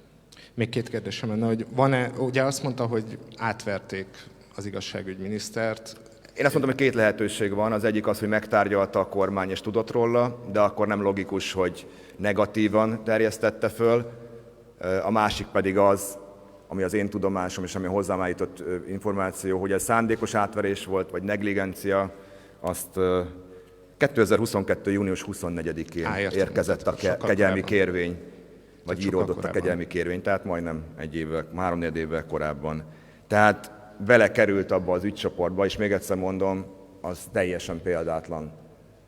Még 2 kérdésem lenne, hogy van-e, ugye azt mondta, hogy átverték az igazságügyminisztert. Én azt mondom, hogy 2 lehetőség van. Az egyik az, hogy megtárgyalta a kormány és tudott róla, de akkor nem logikus, hogy negatívan terjesztette föl. A másik pedig az, ami az én tudomásom és ami hozzám eljutott információ, hogy ez szándékos átverés volt, vagy negligencia, azt 2022. június 24-én érkezett a kegyelmi kérvény, vagy íródott a kegyelmi kérvény, tehát majdnem 3-4 évvel korábban. Tehát vele került abba az ügycsoportba, és még egyszer mondom, az teljesen példátlan,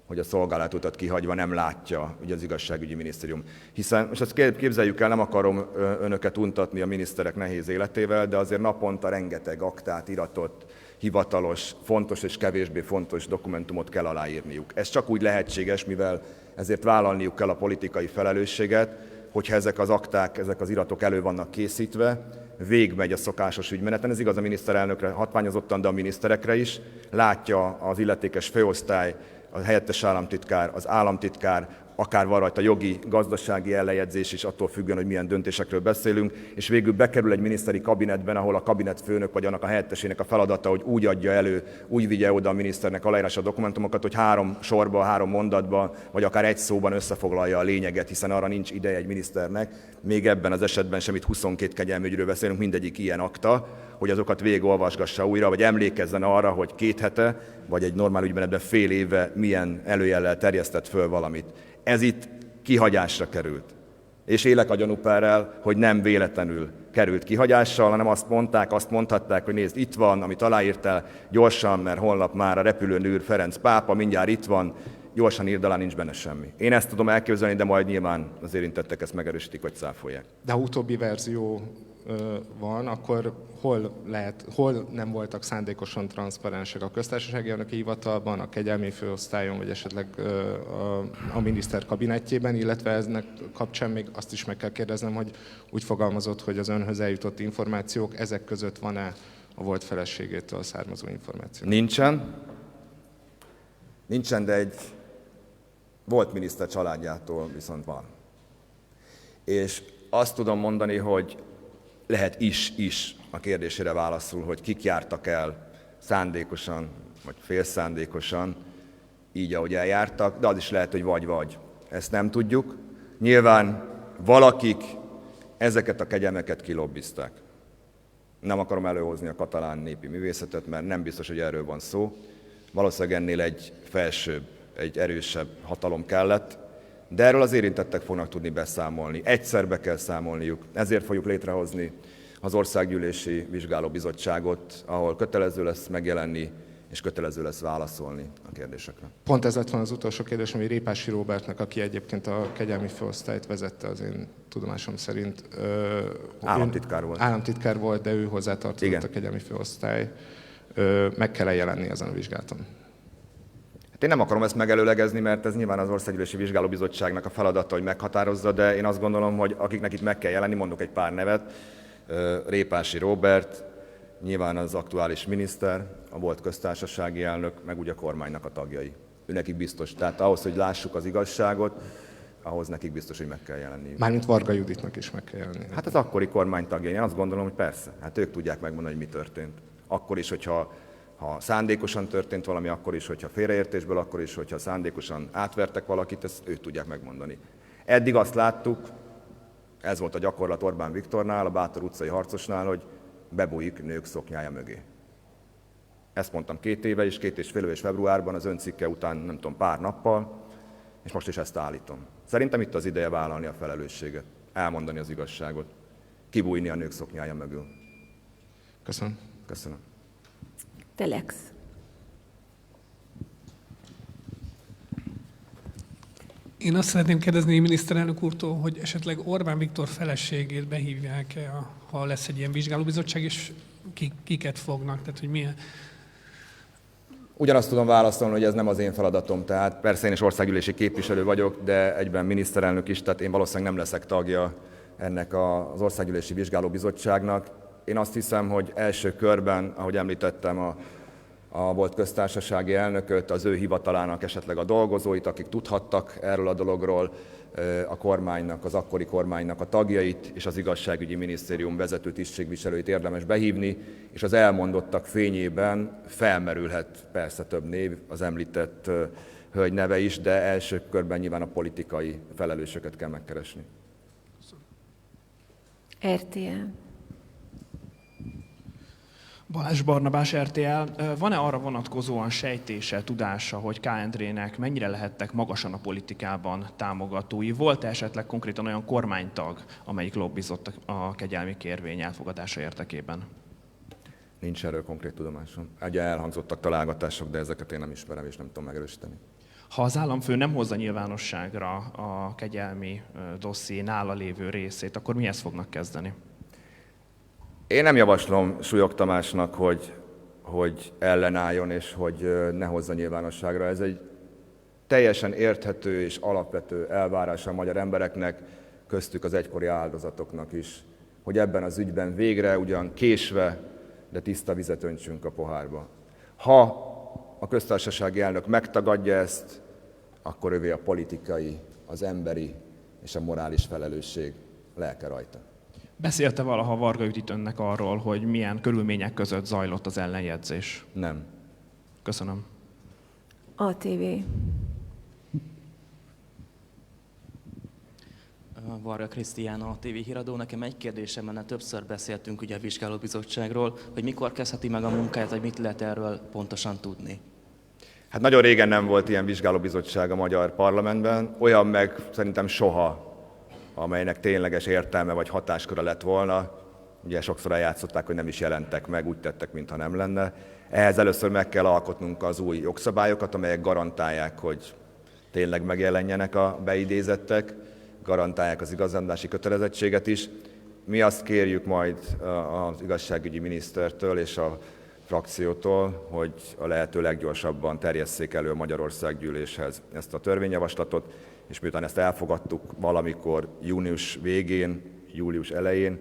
hogy a szolgálatutat kihagyva nem látja ugye az igazságügyi minisztérium. Hiszen, most ezt képzeljük el, nem akarom önöket untatni a miniszterek nehéz életével, de azért naponta rengeteg aktát, iratot, hivatalos, fontos és kevésbé fontos dokumentumot kell aláírniuk. Ez csak úgy lehetséges, mivel ezért vállalniuk kell a politikai felelősséget, hogyha ezek az akták, ezek az iratok elő vannak készítve, végigmegy a szokásos ügymeneten, ez igaz a miniszterelnökre hatványozottan, de a miniszterekre is, látja az illetékes főosztály, a helyettes államtitkár, az államtitkár, akár van rajta jogi, gazdasági ellejegyzés is, attól függően, hogy milyen döntésekről beszélünk, és végül bekerül egy miniszteri kabinetben, ahol a kabinetfőnök vagy annak a helyettesének a feladata, hogy úgy adja elő, úgy vigye oda a miniszternek aláírása a dokumentumokat, hogy 3 sorba, 3 mondatban, vagy akár egy szóban összefoglalja a lényeget, hiszen arra nincs ideje egy miniszternek. Még ebben az esetben sem, itt 22 kegyelmi ügyről beszélünk, mindegyik ilyen akta, hogy azokat végigolvasgassa újra, vagy emlékezzen arra, hogy 2 hete, vagy egy normál ügymenetben fél éve milyen előjellel terjesztett föl valamit. Ez itt kihagyásra került. És élek a gyanúperrel, hogy nem véletlenül került kihagyással, hanem azt mondhatták, hogy nézd, itt van, amit aláírtál, gyorsan, mert holnap már a repülőn ül Ferenc pápa, mindjárt itt van, gyorsan írd alá, nincs benne semmi. Én ezt tudom elképzelni, de majd nyilván az érintettek ezt megerősítik, vagy cáfolják. De ha utóbbi verzió van, akkor hol nem voltak szándékosan transzparensek a köztársasági elnöki hivatalban, a kegyelmi főosztályon, vagy esetleg a miniszter kabinetjében, illetve eznek kapcsán még azt is meg kell kérdeznem, hogy úgy fogalmazott, hogy az önhöz eljutott információk, ezek között van-e a volt feleségétől származó információ? Nincsen, de egy volt miniszter családjától viszont van. És azt tudom mondani, hogy lehet is a kérdésére válaszul, hogy kik jártak el szándékosan, vagy félszándékosan, így, ahogy eljártak, de az is lehet, hogy vagy. Ezt nem tudjuk. Nyilván valakik ezeket a kegyelmeket kilobbizták. Nem akarom előhozni a katalán népi művészetet, mert nem biztos, hogy erről van szó. Valószínűleg ennél egy felsőbb, egy erősebb hatalom kellett, de erről az érintettek fognak tudni beszámolni. Egyszer be kell számolniuk. Ezért fogjuk létrehozni az Országgyűlési Vizsgálóbizottságot, ahol kötelező lesz megjelenni, és kötelező lesz válaszolni a kérdésekre. Pont ez lett volna az utolsó kérdésem, hogy Répási Róbertnek, aki egyébként a kegyelmi főosztályt vezette, az én tudomásom szerint államtitkár volt, de ő hozzátartozott a kegyelmi főosztály. Meg kell jelenni ezen a vizsgálaton? Hát én nem akarom ezt megelőlegezni, mert ez nyilván az Országgyűlési Vizsgálóbizottságnak a feladata, hogy meghatározza, de én azt gondolom, hogy akiknek itt meg kell jelenni, mondok egy pár nevet, Répási Róbert, nyilván az aktuális miniszter, a volt köztársasági elnök, meg ugye a kormánynak a tagjai. Nekik biztos. Tehát ahhoz, hogy lássuk az igazságot, ahhoz nekik biztos, hogy meg kell jelenni. Mármint Varga Juditnak is meg kell jelenni. Hát az akkori kormány tagjai. Én azt gondolom, hogy persze. Hát ők tudják megmondani, hogy mi történt. Akkor is, hogyha szándékosan történt valami, akkor is, hogyha félreértésből, akkor is, hogyha szándékosan átvertek valakit, ezt ők tudják megmondani. Eddig azt láttuk, ez volt a gyakorlat Orbán Viktornál, a Bátor utcai harcosnál, hogy bebújik nők szoknyája mögé. Ezt mondtam 2 éve és 2,5 éves februárban az ön cikke után, nem tudom, pár nappal, és most is ezt állítom. Szerintem itt az ideje vállalni a felelősséget, elmondani az igazságot, kibújni a nők szoknyája mögül. Köszönöm. Köszönöm. Telex. Én azt szeretném kérdezni miniszterelnök úrtól, hogy esetleg Orbán Viktor feleségét behívják-e, ha lesz egy ilyen vizsgálóbizottság, és kiket fognak, tehát hogy milyen... Ugyanazt tudom válaszolni, hogy ez nem az én feladatom, tehát persze én is országgyűlési képviselő vagyok, de egyben miniszterelnök is, tehát én valószínűleg nem leszek tagja ennek az országgyűlési vizsgálóbizottságnak. Én azt hiszem, hogy első körben, ahogy említettem, a volt köztársasági elnököt, az ő hivatalának esetleg a dolgozóit, akik tudhattak erről a dologról, a kormánynak, az akkori kormánynak a tagjait és az igazságügyi minisztérium vezető tisztségviselőit érdemes behívni, és az elmondottak fényében felmerülhet persze több név, az említett hölgy neve is, de első körben nyilván a politikai felelősöket kell megkeresni. RTL. Balázs Barnabás, RTL. Van-e arra vonatkozóan sejtése, tudása, hogy K. Endrének mennyire lehettek magasan a politikában támogatói? Volt-e esetleg konkrétan olyan kormánytag, amelyik lobbizott a kegyelmi kérvény elfogadása érdekében? Nincs erről konkrét tudomásom. Ugye elhangzottak találgatások, de ezeket én nem ismerem és nem tudom megerősíteni. Ha az államfő nem hozza nyilvánosságra a kegyelmi dosszié nála lévő részét, akkor mihez fognak kezdeni? Én nem javaslom Súlyog Tamásnak, hogy ellenálljon és hogy ne hozza nyilvánosságra. Ez egy teljesen érthető és alapvető elvárása a magyar embereknek, köztük az egykori áldozatoknak is, hogy ebben az ügyben végre, ugyan késve, de tiszta vizet öntsünk a pohárba. Ha a köztársasági elnök megtagadja ezt, akkor övé a politikai, az emberi és a morális felelősség, lelke rajta. Beszélte valaha Varga Judit önnek arról, hogy milyen körülmények között zajlott az ellenjegyzés? Nem. Köszönöm. ATV. Varga Krisztián, a TV híradó. Nekem egy kérdésem lenne, többször beszéltünk ugye a vizsgálóbizottságról, hogy mikor kezdheti meg a munkáját, vagy mit lehet erről pontosan tudni? Hát nagyon régen nem volt ilyen vizsgálóbizottság a magyar parlamentben, olyan meg szerintem soha, amelynek tényleges értelme vagy hatásköre lett volna. Ugye sokszor eljátszották, hogy nem is jelentek meg, úgy tettek, mintha nem lenne. Ehhez először meg kell alkotnunk az új jogszabályokat, amelyek garantálják, hogy tényleg megjelenjenek a beidézettek, garantálják az igazándási kötelezettséget is. Mi azt kérjük majd az igazságügyi minisztertől és a frakciótól, hogy a lehető leggyorsabban terjesszék elő a Magyarországgyűléshez ezt a törvényjavaslatot, és miután ezt elfogadtuk valamikor június végén, július elején,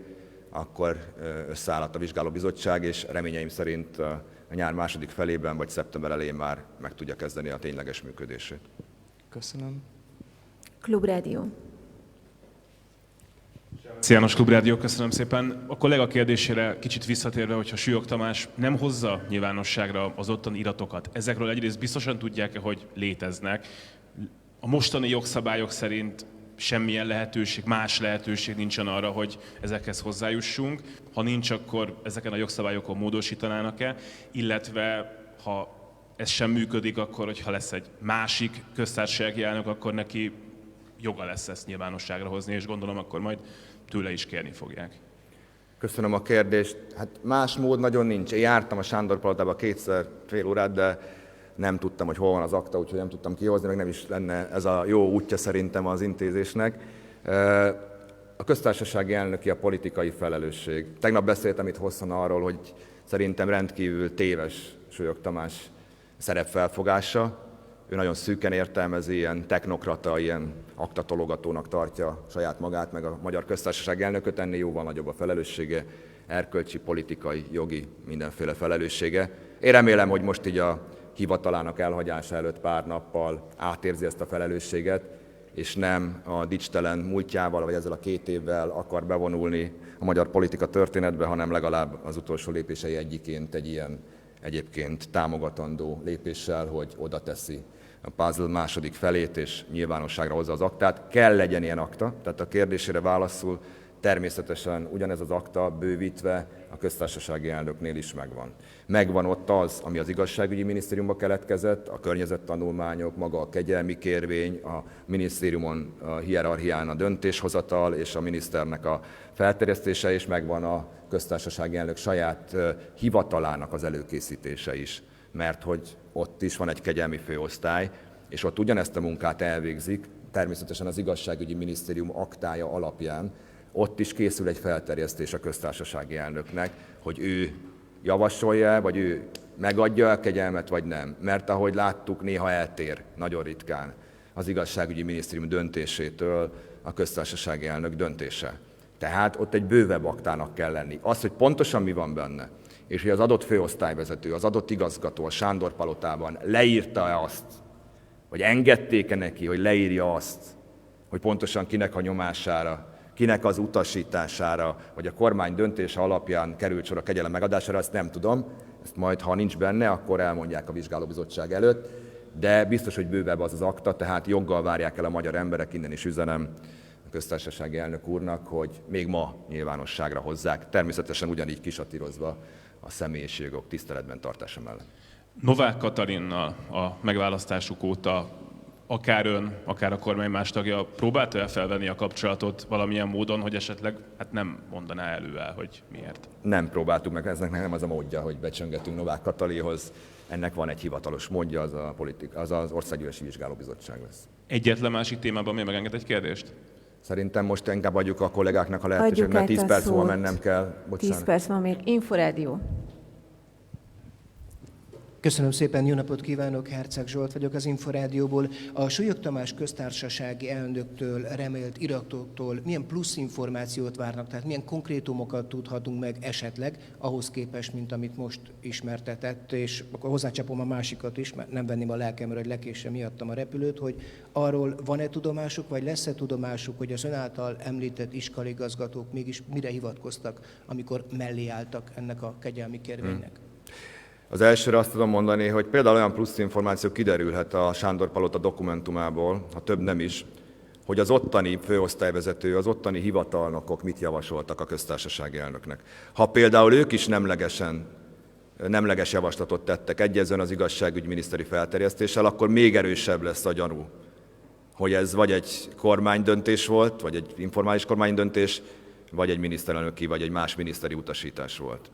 akkor összeállhat a vizsgálóbizottság, és reményeim szerint a nyár második felében vagy szeptember elején már meg tudja kezdeni a tényleges működését. Köszönöm. Klubrádió. János, Klubrádió, köszönöm szépen. A kolléga kérdésére kicsit visszatérve, hogyha Súlyog Tamás nem hozza nyilvánosságra az ottani iratokat, ezekről egyrészt biztosan tudják-e, hogy léteznek. A mostani jogszabályok szerint semmilyen lehetőség, más lehetőség nincsen arra, hogy ezekhez hozzájussunk. Ha nincs, akkor ezeken a jogszabályokon módosítanának-e, illetve ha ez sem működik, akkor hogyha lesz egy másik köztársasági elnök, akkor neki joga lesz ezt nyilvánosságra hozni, és gondolom akkor majd tőle is kérni fogják. Köszönöm a kérdést. Hát más mód nagyon nincs. Én jártam a Sándor palotába kétszer fél órát, de nem tudtam, hogy hol van az akta, úgyhogy nem tudtam kihozni, meg nem is lenne ez a jó útja szerintem az intézésnek. A köztársasági elnöki a politikai felelősség. Tegnap beszéltem itt hosszan arról, hogy szerintem rendkívül téves Súlyog Tamás szerepfelfogása. Ő nagyon szűken értelmezi, ilyen technokrata, ilyen aktatologatónak tartja saját magát, meg a magyar köztársaság elnököt, ennél jóval nagyobb a felelőssége, erkölcsi, politikai, jogi, mindenféle felelőssége. Én remélem, hogy most így a hivatalának elhagyása előtt pár nappal átérzi ezt a felelősséget, és nem a dicstelen múltjával, vagy ezzel a 2 évvel akar bevonulni a magyar politika történetbe, hanem legalább az utolsó lépései egyiként egy ilyen egyébként támogatandó lépéssel, hogy oda teszi a puzzle második felét, és nyilvánosságra hozza az aktát. Kell legyen ilyen akta, tehát a kérdésére válaszul, természetesen ugyanez az akta bővítve a köztársasági elnöknél is megvan. Megvan ott az, ami az igazságügyi minisztériumba keletkezett, a környezettanulmányok, maga a kegyelmi kérvény, a minisztériumon a hierarchián a döntéshozatal és a miniszternek a felterjesztése, és megvan a köztársasági elnök saját hivatalának az előkészítése is, mert hogy ott is van egy kegyelmi főosztály, és ott ugyanezt a munkát elvégzik, természetesen az igazságügyi minisztérium aktája alapján, ott is készül egy felterjesztés a köztársasági elnöknek, hogy ő javasolja, vagy ő megadja a kegyelmet, vagy nem. Mert ahogy láttuk, néha eltér, nagyon ritkán az igazságügyi minisztérium döntésétől a köztársasági elnök döntése. Tehát ott egy bővebb aktának kell lenni. Az, hogy pontosan mi van benne, és hogy az adott főosztályvezető, az adott igazgató a Sándor palotában leírta azt, vagy engedték-e neki, hogy leírja azt, hogy pontosan kinek a nyomására, kinek az utasítására, vagy a kormány döntése alapján került sor a kegyelem megadására, ezt nem tudom. Ezt majd, ha nincs benne, akkor elmondják a vizsgálóbizottság előtt, de biztos, hogy bővebb az az akta, tehát joggal várják el a magyar emberek, innen is üzenem a köztársasági elnök úrnak, hogy még ma nyilvánosságra hozzák, természetesen ugyanígy kisatírozva a személyiségok tiszteletben tartása mellett. Novák Katalinnal a megválasztásuk óta akár ön, akár a kormány más tagja próbálta el felvenni a kapcsolatot valamilyen módon, hogy esetleg hát nem mondaná el, hogy miért? Nem próbáltuk meg, eznek nem az a módja, hogy becsöngetünk Novák Katalinhoz. Ennek van egy hivatalos módja, az az Országgyűlési Vizsgálóbizottság lesz. Egyetlen másik témában még megenged egy kérdést? Szerintem most inkább adjuk a kollégáknak a lehetőséget, mert 10 perc múlva mennem kell. Bocsánat. 10 perc van még. Inforádió. Köszönöm szépen, jó napot kívánok, Herceg Zsolt vagyok az Inforádióból. A Súlyog Tamás köztársasági elnöktől remélt iratoktól milyen plusz információt várnak, tehát milyen konkrétumokat tudhatunk meg esetleg ahhoz képest, mint amit most ismertetett, és akkor hozzácsapom a másikat is, mert nem venném a lelkemre, hogy lekésse miattam a repülőt, hogy arról van-e tudomásuk, vagy lesz-e tudomásuk, hogy az ön által említett iskolaigazgatók mégis mire hivatkoztak, amikor mellé álltak ennek a kegyelmi kérvénynek? Az elsőre azt tudom mondani, hogy például olyan plusz információ kiderülhet a Sándor palota dokumentumából, ha több nem is, hogy az ottani főosztályvezető, az ottani hivatalnokok mit javasoltak a köztársasági elnöknek. Ha például ők is nemleges javaslatot tettek, egyezően az igazságügyminiszteri felterjesztéssel, akkor még erősebb lesz a gyanú, hogy ez vagy egy kormánydöntés volt, vagy egy informális kormánydöntés, vagy egy miniszterelnöki, vagy egy más miniszteri utasítás volt.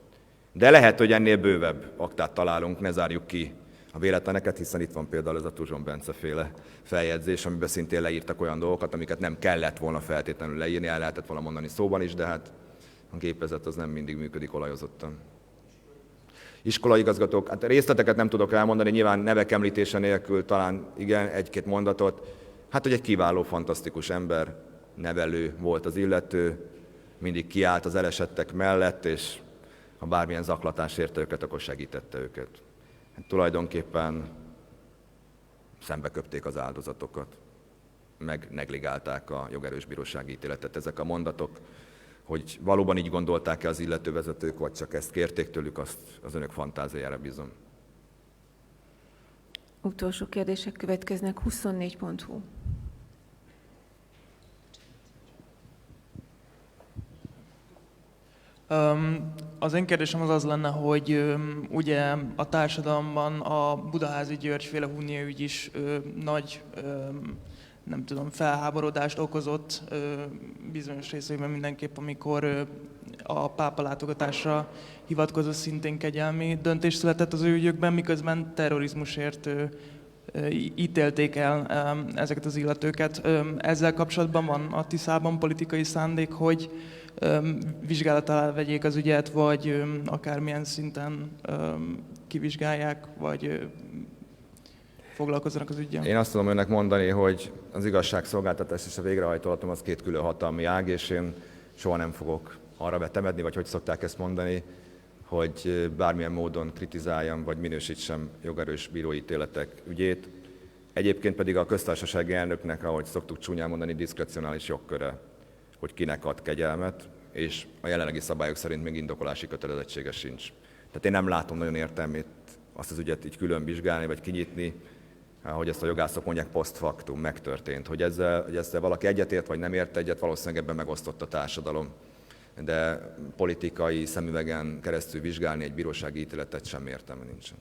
De lehet, hogy ennél bővebb aktát találunk, ne zárjuk ki a véletleneket, hiszen itt van például ez a Tuzson Bence féle feljegyzés, amiben szintén leírtak olyan dolgokat, amiket nem kellett volna feltétlenül leírni, el lehetett volna mondani szóban is, de hát a gépezet az nem mindig működik olajozottan. Iskolaigazgatók, hát részleteket nem tudok elmondani, nyilván nevek említése nélkül talán igen, egy-két mondatot. Hát, hogy egy kiváló, fantasztikus ember, nevelő volt az illető, mindig kiállt az elesettek mellett, és ha bármilyen zaklatás érte őket, akkor segítette őket. Hát tulajdonképpen szembeköpték az áldozatokat, meg negligálták a jogerős bírósági ítéletet. Ezek a mondatok, hogy valóban így gondolták-e az illető vezetők, vagy csak ezt kérték tőlük, azt az önök fantáziájára bízom. Utolsó kérdések következnek. 24.hu. Az én kérdésem az lenne, hogy ugye a társadalomban a Budaházi György-féle Hunnia ügy is nagy, nem tudom, felháborodást okozott bizonyos részeiben mindenképp, amikor a pápa látogatásra hivatkozó szintén kegyelmi döntés született az ő ügyökben, miközben terrorizmusért ítélték el ezeket az illetőket. Ezzel kapcsolatban van a Tiszában politikai szándék, hogy vizsgálat alá vegyék az ügyet, vagy akármilyen szinten kivizsgálják, vagy foglalkozzanak az ügyen? Én azt tudom önnek mondani, hogy az igazságszolgáltatás és a végrehajtóhatalom az két külön hatalmi ág, és én soha nem fogok arra vetemedni, vagy hogy szokták ezt mondani, hogy bármilyen módon kritizáljam, vagy minősítsem jogerős bírói ítéletek ügyét. Egyébként pedig a köztársasági elnöknek, ahogy szoktuk csúnyán mondani, diszkrecionális jogköre, hogy kinek ad kegyelmet, és a jelenlegi szabályok szerint még indokolási kötelezettsége sincs. Tehát én nem látom nagyon értelmét azt az ügyet így külön vizsgálni, vagy kinyitni. ahogy ezt a jogászok mondják, post factum megtörtént. Hogy ezzel valaki egyetért vagy nem ért egyet, valószínűleg ebben megosztott a társadalom. De politikai szemüvegen keresztül vizsgálni egy bírósági ítéletet sem értelme nincsen.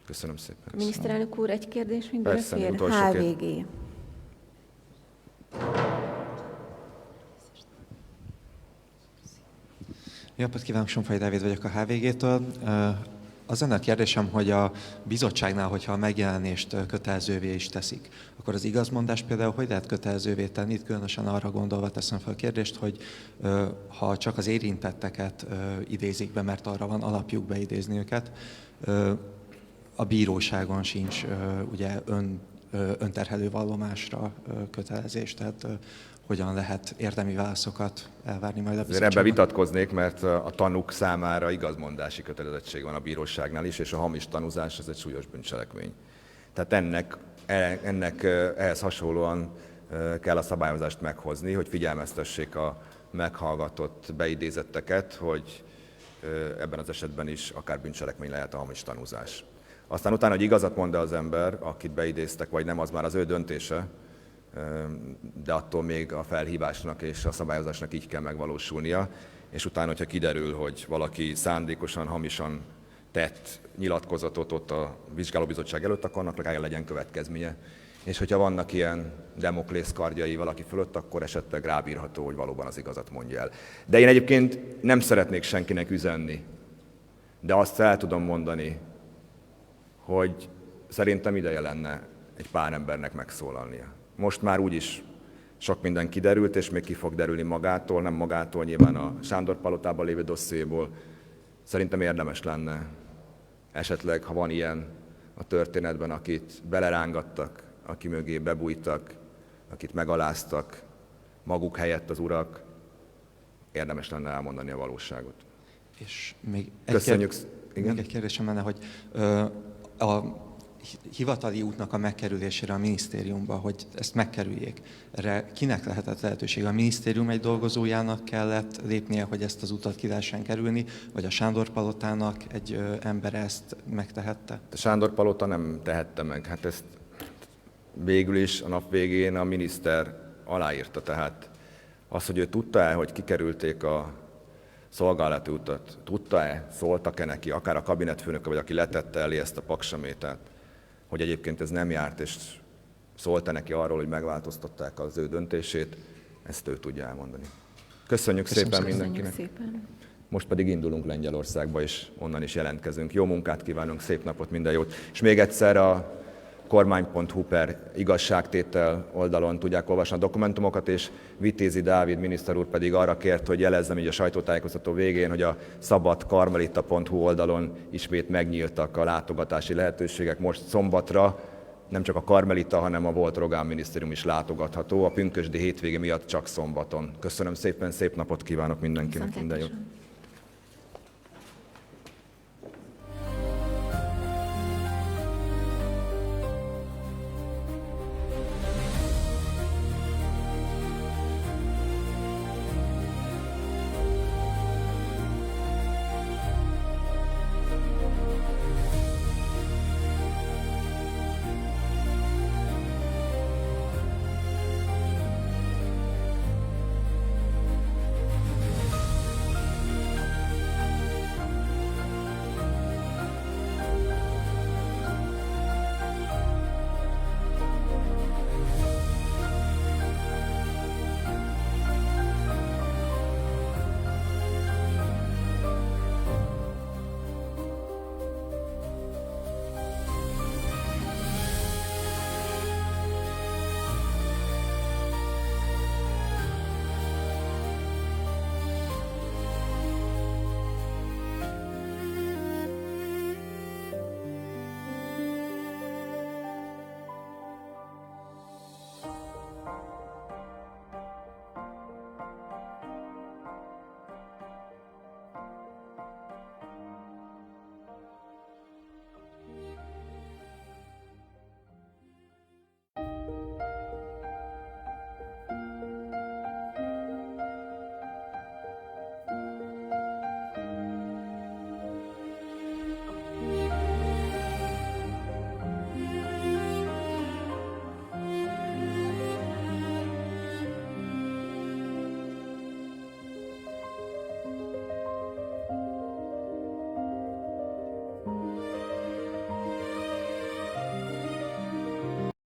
Köszönöm szépen. Miniszterelnök úr, egy kérdés még Persze, belefér? utolsó HVG. Jó napot kívánok, Sonfai Dávid vagyok a HVG-től. Az lenne a kérdésem, hogy a bizottságnál, hogyha a megjelenést kötelezővé is teszik, akkor az igazmondást például hogy lehet kötelezővé tenni? Itt különösen arra gondolva teszem fel a kérdést, hogy ha csak az érintetteket idézik be, mert arra van alapjuk beidézni őket, a bíróságon sincs ugye önterhelő vallomásra kötelezés, tehát hogyan lehet érdemi válaszokat elvárni majd a bizottságban? Ebben vitatkoznék, mert a tanúk számára igazmondási kötelezettség van a bíróságnál is, és a hamis tanúzás ez egy súlyos bűncselekmény. Tehát ennek ehhez hasonlóan kell a szabályozást meghozni, hogy figyelmeztessék a meghallgatott beidézetteket, hogy ebben az esetben is akár bűncselekmény lehet a hamis tanúzás. Aztán utána, hogy igazat mond az ember, akit beidéztek, vagy nem, az már az ő döntése, de attól még a felhívásnak és a szabályozásnak így kell megvalósulnia, és utána, hogyha kiderül, hogy valaki szándékosan, hamisan tett nyilatkozatot ott a vizsgálóbizottság előtt, akkor annak legalább legyen következménye. És hogyha vannak ilyen Damoklész kardjai valaki fölött, akkor esetleg rábírható, hogy valóban az igazat mondja el. De én egyébként nem szeretnék senkinek üzenni, de azt el tudom mondani, hogy szerintem ideje lenne egy pár embernek megszólalnia. Most már úgyis sok minden kiderült, és még ki fog derülni magától, nem magától, nyilván a Sándor-palotában lévő dossziéból. Szerintem érdemes lenne esetleg, ha van ilyen a történetben, akit belerángattak, aki mögé bebújtak, akit megaláztak, maguk helyett az urak, érdemes lenne elmondani a valóságot. És még egy kérdésem lenne, hogy a hivatali útnak a megkerülésére a minisztériumba, hogy ezt megkerüljék. Erre kinek lehetett lehetőség? A minisztérium egy dolgozójának kellett lépnie, hogy ezt az utat ki lehessen kerülni, vagy a Sándor-palotának egy ember ezt megtehette? A Sándor-palota nem tehette meg. Hát ezt végül is a nap végén a miniszter aláírta. Tehát az, hogy ő tudta-e, hogy kikerülték a szolgálati utat, tudta-e, szóltak-e neki, akár a kabinetfőnöke, vagy aki letette elé ezt a paksamétát, hogy egyébként ez nem járt, és szólt-e neki arról, hogy megváltoztatták az ő döntését, ezt ő tudja elmondani. Köszönjük szépen mindenkinek. Szépen. Most pedig indulunk Lengyelországba, és onnan is jelentkezünk. Jó munkát kívánunk, szép napot, minden jót. És még egyszer a kormány.hu/igazságtétel oldalon tudják olvasni a dokumentumokat, és Vitézi Dávid miniszter úr pedig arra kért, hogy jelezzem így a sajtótájékoztató végén, hogy a szabadkarmelita.hu oldalon ismét megnyíltak a látogatási lehetőségek. Most szombatra nem csak a Karmelita, hanem a volt Rogán minisztérium is látogatható. A pünkösdi hétvége miatt csak szombaton. Köszönöm szépen, szép napot kívánok mindenkinek, minden jót.